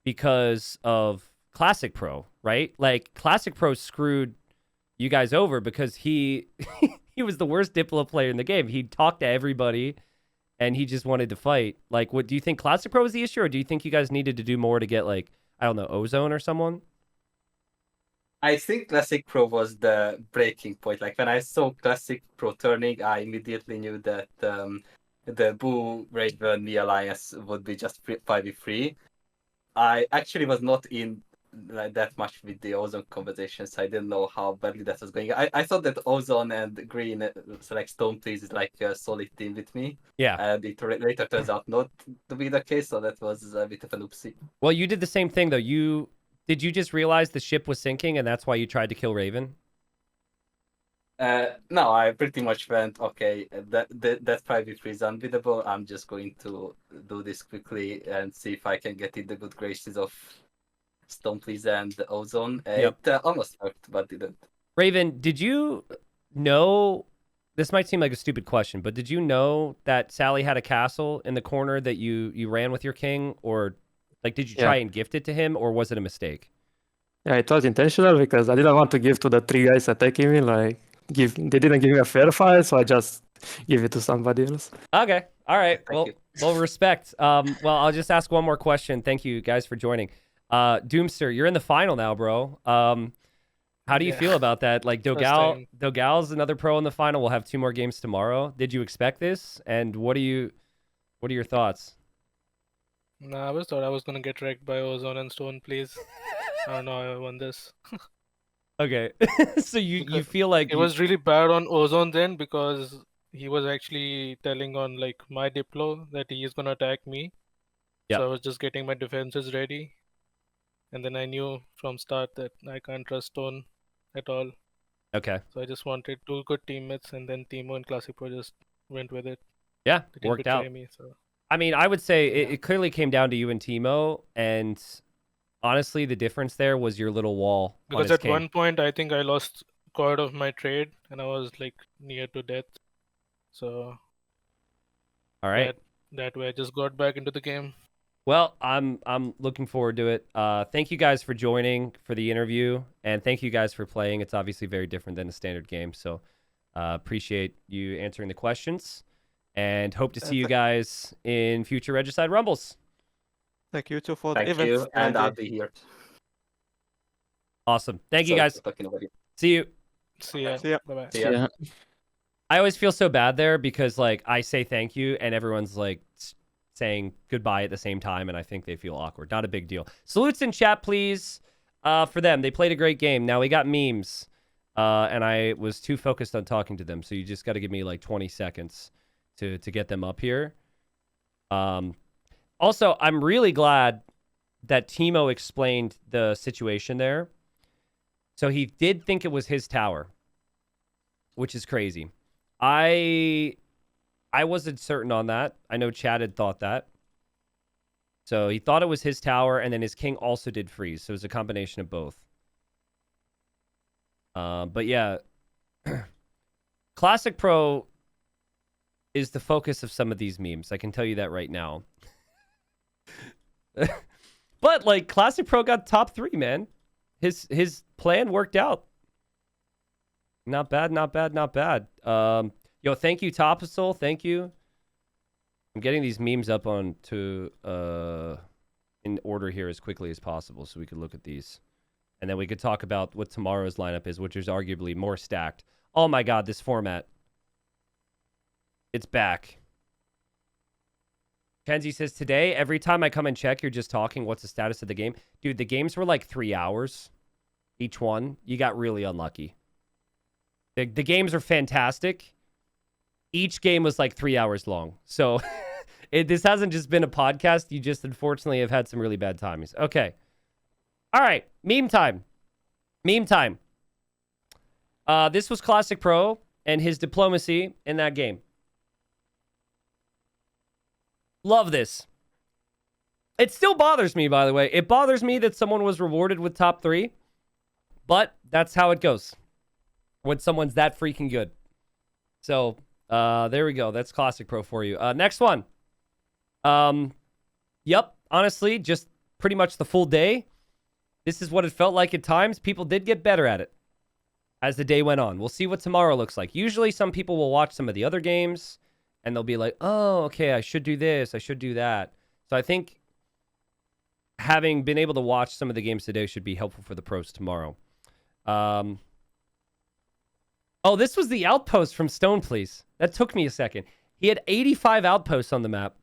because of Classic Pro, right? Like, Classic Pro screwed you guys over because he was the worst Diplo player in the game. He talked to everybody, and he just wanted to fight. Like, what do you think Classic Pro was the issue, or do you think you guys needed to do more to get, like, I don't know, Ozone or someone? I think Classic Pro was the breaking point. Like when I saw Classic Pro turning, I immediately knew that the Boo Raven Me alliance would be just 5v3. I actually was not in like that much with the Ozone conversations. I didn't know how badly that was going. I thought that Ozone and Green select Stone Trees is like a solid team with me. Yeah. And it later turns out not to be the case, so that was a bit of an oopsie. Well, you did the same thing, though. Did you just realize the ship was sinking, and that's why you tried to kill Raven? No, I pretty much went, okay, that 5v3 is unbeatable. I'm just going to do this quickly and see if I can get in the good graces of Stompleys and Ozone. Yep. It almost worked, but didn't. Raven, did you know, this might seem like a stupid question, but did you know that Sally had a castle in the corner that you ran with your king? Or, like, did you try and gift it to him, or was it a mistake? Yeah, it was intentional because I didn't want to give to the 3 guys attacking me. Like, they didn't give me a fair fight, so I just give it to somebody else. Okay. All right. Thank you. Well, respect. Well, I'll just ask one more question. Thank you guys for joining. Doomster, you're in the final now, bro. How do you feel about that? Like, Dogal's another pro in the final. We'll have 2 more games tomorrow. Did you expect this? And what are your thoughts? Nah, I was thought I was gonna get wrecked by Ozone and Stone, please. I don't know how I won this. Okay. So you Because feel like It was really bad on Ozone then because he was actually telling on like my Diplo that he is gonna attack me. Yep. So I was just getting my defenses ready. And then I knew from start that I can't trust Stone at all. okay. So I just wanted two good teammates, and then Timo and Classic Pro just went with it. Yeah, They didn't worked betray out. me. So I mean, I would say Yeah. it clearly came down to you and Timo, and honestly, the difference there was your little wall on because his at king. one point I think I lost quad of my trade, and I was like near to death. So All right. that way I just got back into the game. Well, I'm looking forward to it. Thank you guys for joining for the interview, and thank you guys for playing. It's obviously very different than a standard game, so appreciate you answering the questions, and hope to see you guys in future Regicide Rumbles. Thank you too for the Thank event. you, and I'll Andy. be here. Awesome. Thank you Sorry guys. for talking over you. See you. See ya. See ya. Bye bye. See ya. Yeah. I always feel so bad there because like I say thank you and everyone's like saying goodbye at the same time, and I think they feel awkward. Not a big deal. Salutes in chat, please. For them, they played a great game. Now we got memes, and I was too focused on talking to them, so you just got to give me like 20 seconds to get them up here. Also, I'm really glad that Timo explained the situation there. So he did think it was his tower, which is crazy. I wasn't certain on that. I know Chad had thought that. So he thought it was his tower, and then his king also did freeze. So it was a combination of both. But yeah, Classic Pro is the focus of some of these memes. I can tell you that right now. But like Classic Pro got top 3, man. His plan worked out. Not bad, not bad, not bad. Yo, thank you, Topasol. Thank you. I'm getting these memes up on to in order here as quickly as possible so we could look at these. And then we could talk about what tomorrow's lineup is, which is arguably more stacked. Oh my god, this format. It's back. Kenzie says, today, every time I come and check, you're just talking. What's the status of the game? Dude, the games were like 3 hours. Each one. You got really unlucky. The games are fantastic. Each game was like 3 hours long. So this hasn't just been a podcast. You just unfortunately have had some really bad timings. Okay. All right. Meme time. Meme time. This was Classic Pro and his diplomacy in that game. Love this. It still bothers me, by the way. It bothers me that someone was rewarded with top 3. But that's how it goes when someone's that freaking good. So, there we go. That's Classic Pro for you. Next one. Yep. Honestly, just pretty much the full day. This is what it felt like at times. People did get better at it as the day went on. We'll see what tomorrow looks like. Usually some people will watch some of the other games and they'll be like, oh, okay, I should do this. I should do that. So I think having been able to watch some of the games today should be helpful for the pros tomorrow. Oh, this was the outpost from Stone, please. That took me a second. He had 85 outposts on the map.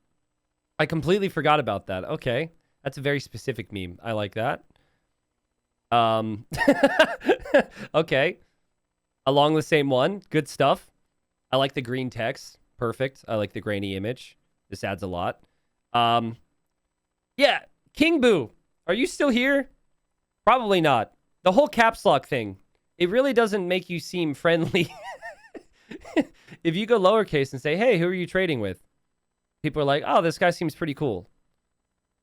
I completely forgot about that. Okay. That's a very specific meme. I like that. Okay. Along the same one. Good stuff. I like the green text. Perfect. I like the grainy image. This adds a lot. Yeah. King Boo. Are you still here? Probably not. The whole caps lock thing. It really doesn't make you seem friendly. If you go lowercase and say, hey, who are you trading with? People are like, oh, this guy seems pretty cool.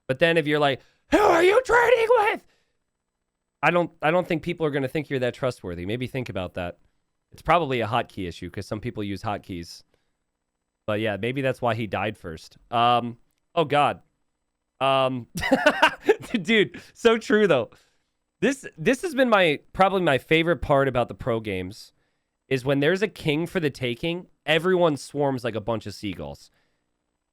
But then if you're like, who are you trading with? I don't think people are going to think you're that trustworthy. Maybe think about that. It's probably a hotkey issue because some people use hotkeys. But yeah, maybe that's why he died first. Oh, God. Dude, so true, though. This has been probably my favorite part about the pro games is when there's a king for the taking, everyone swarms like a bunch of seagulls.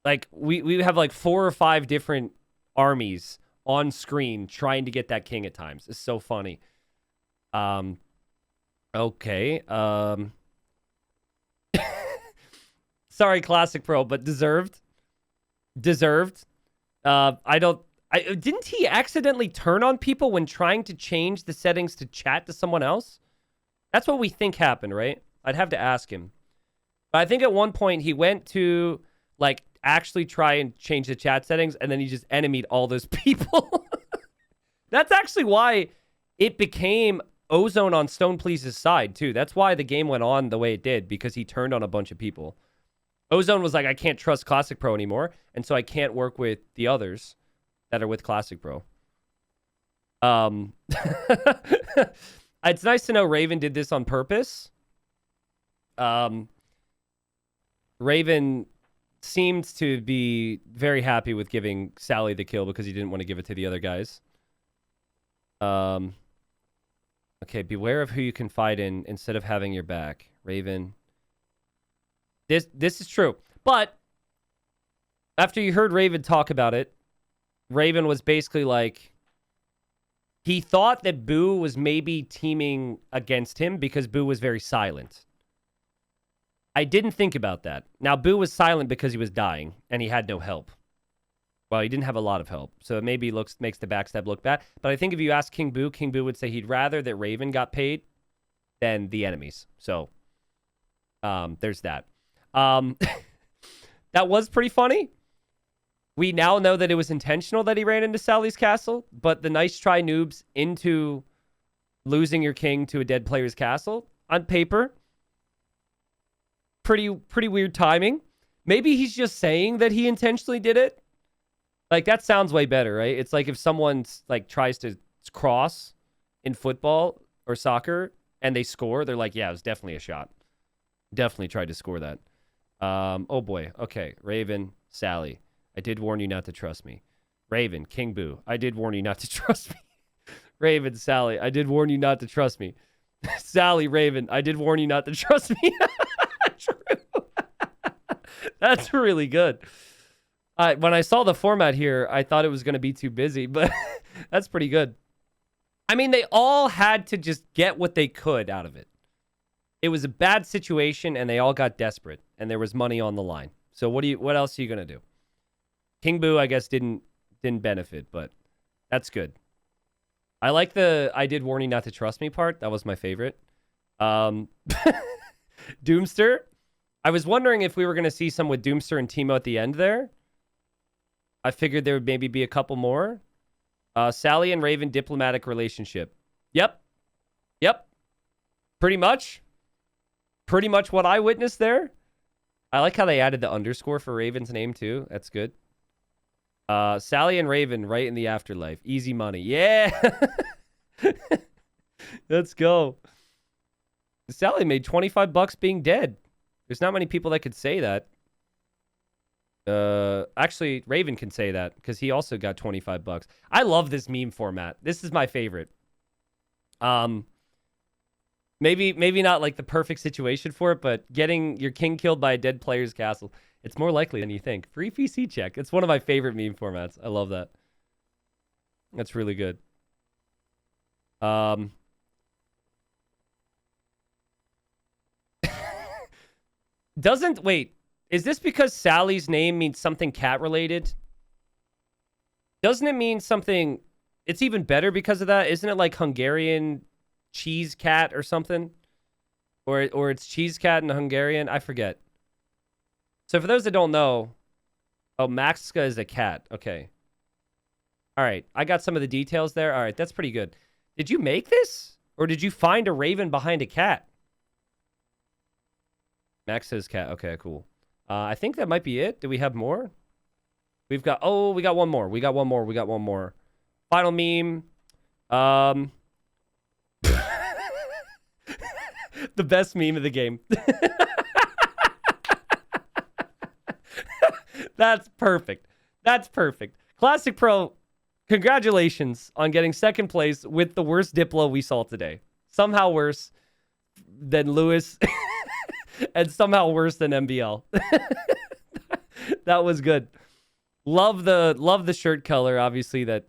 Like, we have like 4 or 5 different armies on screen trying to get that king at times. It's so funny. Okay. Sorry, Classic Pro, but deserved. Deserved. I Didn't he accidentally turn on people when trying to change the settings to chat to someone else? That's what we think happened, right? I'd have to ask him. But I think at one point he went to like actually try and change the chat settings, and then he just enemied all those people. That's actually why it became Ozone on Stone Please's side, too. That's why the game went on the way it did, because he turned on a bunch of people. Ozone was like, I can't trust Classic Pro anymore, and so I can't work with the others that are with Classic Pro. It's nice to know Raven did this on purpose. Raven seemed to be very happy with giving Sally the kill because he didn't want to give it to the other guys. Okay, beware of who you confide in instead of having your back. Raven. This is true. But after you heard Raven talk about it, Raven was basically like, he thought that Boo was maybe teaming against him because Boo was very silent. I didn't think about that. Now, Boo was silent because he was dying and he had no help. Well, he didn't have a lot of help, so it maybe makes the backstab look bad. But I think if you ask King Boo would say he'd rather that Raven got paid than the enemies. So, there's that. That was pretty funny. We now know that it was intentional that he ran into Sally's castle, but the nice try noobs into losing your king to a dead player's castle, on paper, pretty weird timing. Maybe he's just saying that he intentionally did it. Like, that sounds way better, right? It's like if someone like tries to cross in football or soccer and they score, they're like, yeah, it was definitely a shot. Definitely tried to score that. Oh boy. Okay. Raven, Sally. I did warn you not to trust me. Raven, King Boo. I did warn you not to trust me. Raven, Sally. I did warn you not to trust me. Sally, Raven. I did warn you not to trust me. True. That's really good. When I saw the format here, I thought it was going to be too busy, but that's pretty good. I mean, they all had to just get what they could out of it. It was a bad situation, and they all got desperate, and there was money on the line. So what else are you going to do? King Boo, I guess, didn't benefit, but that's good. I like the I did warn you not to trust me part. That was my favorite. Doomster. I was wondering if we were going to see some with Doomster and Teemo at the end there. I figured there would maybe be a couple more. Sally and Raven diplomatic relationship. Yep. Pretty much what I witnessed there. I like how they added the underscore for Raven's name too. That's good. Sally and Raven right in the afterlife. Easy money. Yeah. Let's go. Sally made $25 being dead. There's not many people that could say that. Actually, Raven can say that because he also got $25. I love this meme format. This is my favorite. Maybe not like the perfect situation for it, but getting your king killed by a dead player's castle. It's more likely than you think. Free PC check. It's one of my favorite meme formats. I love that. That's really good. Wait, is this because Sally's name means something cat related? Doesn't it mean something? It's even better because of that. Isn't it like Hungarian cheese cat or something? Or it's cheese cat in Hungarian? I forget. So for those that don't know, oh, Maxka is a cat. Okay. All right. I got some of the details there. All right. That's pretty good. Did you make this? Or did you find a raven behind a cat? Max says cat. Okay, cool. I think that might be it. Do we have more? We got one more. We got one more. Final meme. The best meme of the game. That's perfect. Classic Pro, congratulations on getting second place with the worst Diplo we saw today. Somehow worse than Lewis and somehow worse than MBL. That was good. Love the shirt color, obviously, that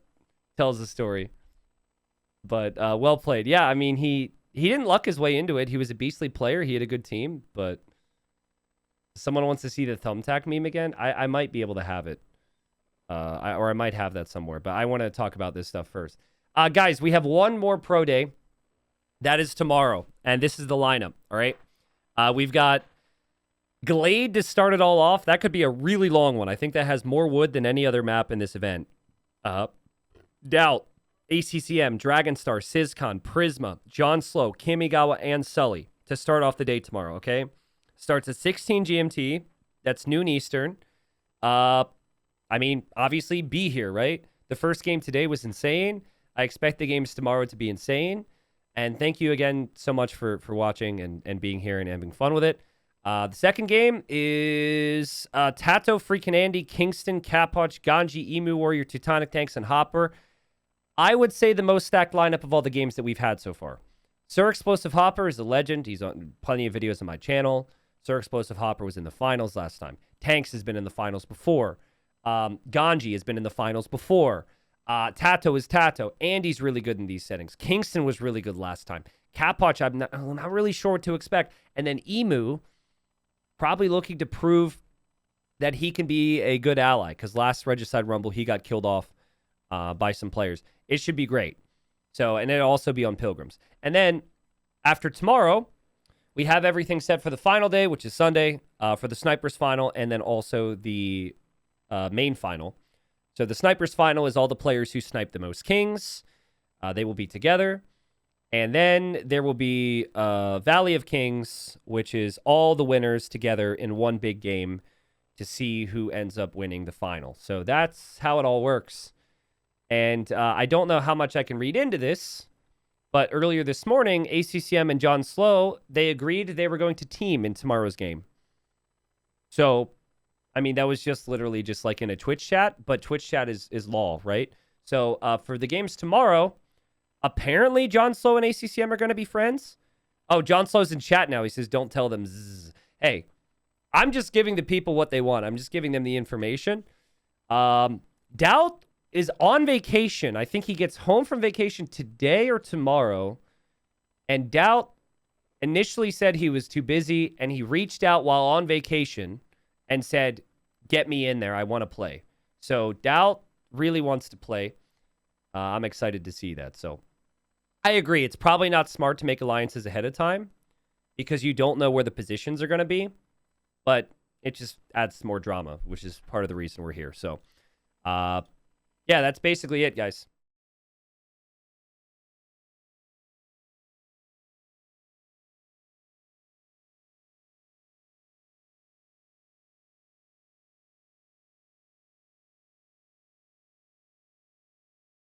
tells the story. But well played. Yeah, I mean, he didn't luck his way into it. He was a beastly player. He had a good team, but someone wants to see the thumbtack meme again? I might be able to have it. Or I might have that somewhere, but I want to talk about this stuff first. Guys, we have one more pro day. That is tomorrow, and this is the lineup, all right? We've got Glade to start it all off. That could be a really long one. I think that has more wood than any other map in this event. Doubt, ACCM, Dragonstar, Sizcon, Prisma, John Slow, Kamigawa, and Sully to start off the day tomorrow, okay? Starts at 16 GMT. That's noon Eastern. I mean, obviously, be here, right? The first game today was insane. I expect the games tomorrow to be insane. And thank you again so much for watching and being here and having fun with it. The second game is Tato, Freakin' Andy, Kingston, Capuch, Ganji, Emu Warrior, Teutonic Tanks, and Hopper. I would say the most stacked lineup of all the games that we've had so far. Sir Explosive Hopper is a legend. He's on plenty of videos on my channel. Sir Explosive Hopper was in the finals last time. Tanks has been in the finals before. Ganji has been in the finals before. Tato is Tato. Andy's really good in these settings. Kingston was really good last time. Capuch, I'm not really sure what to expect. And then Emu, probably looking to prove that he can be a good ally, because last Regicide Rumble, he got killed off by some players. It should be great. So, and it'll also be on Pilgrims. And then after tomorrow, we have everything set for the final day, which is Sunday, for the Snipers final, and then also the main final. So the Snipers final is all the players who snipe the most kings. They will be together. And then there will be Valley of Kings, which is all the winners together in one big game to see who ends up winning the final. So that's how it all works. And I don't know how much I can read into this, but earlier this morning, ACCM and John Slow, they agreed they were going to team in tomorrow's game. So, I mean, that was just literally just like in a Twitch chat, but Twitch chat is law, right? So for the games tomorrow, apparently John Slow and ACCM are going to be friends. Oh, John Slow's in chat now. He says, don't tell them. Zzz. Hey, I'm just giving the people what they want. I'm just giving them the information. Doubt is on vacation. I think he gets home from vacation today or tomorrow. And Doubt initially said he was too busy, and he reached out while on vacation and said, get me in there. I want to play. So Doubt really wants to play. I'm excited to see that. So I agree. It's probably not smart to make alliances ahead of time because you don't know where the positions are going to be. But it just adds more drama, which is part of the reason we're here. So, yeah, that's basically it, guys.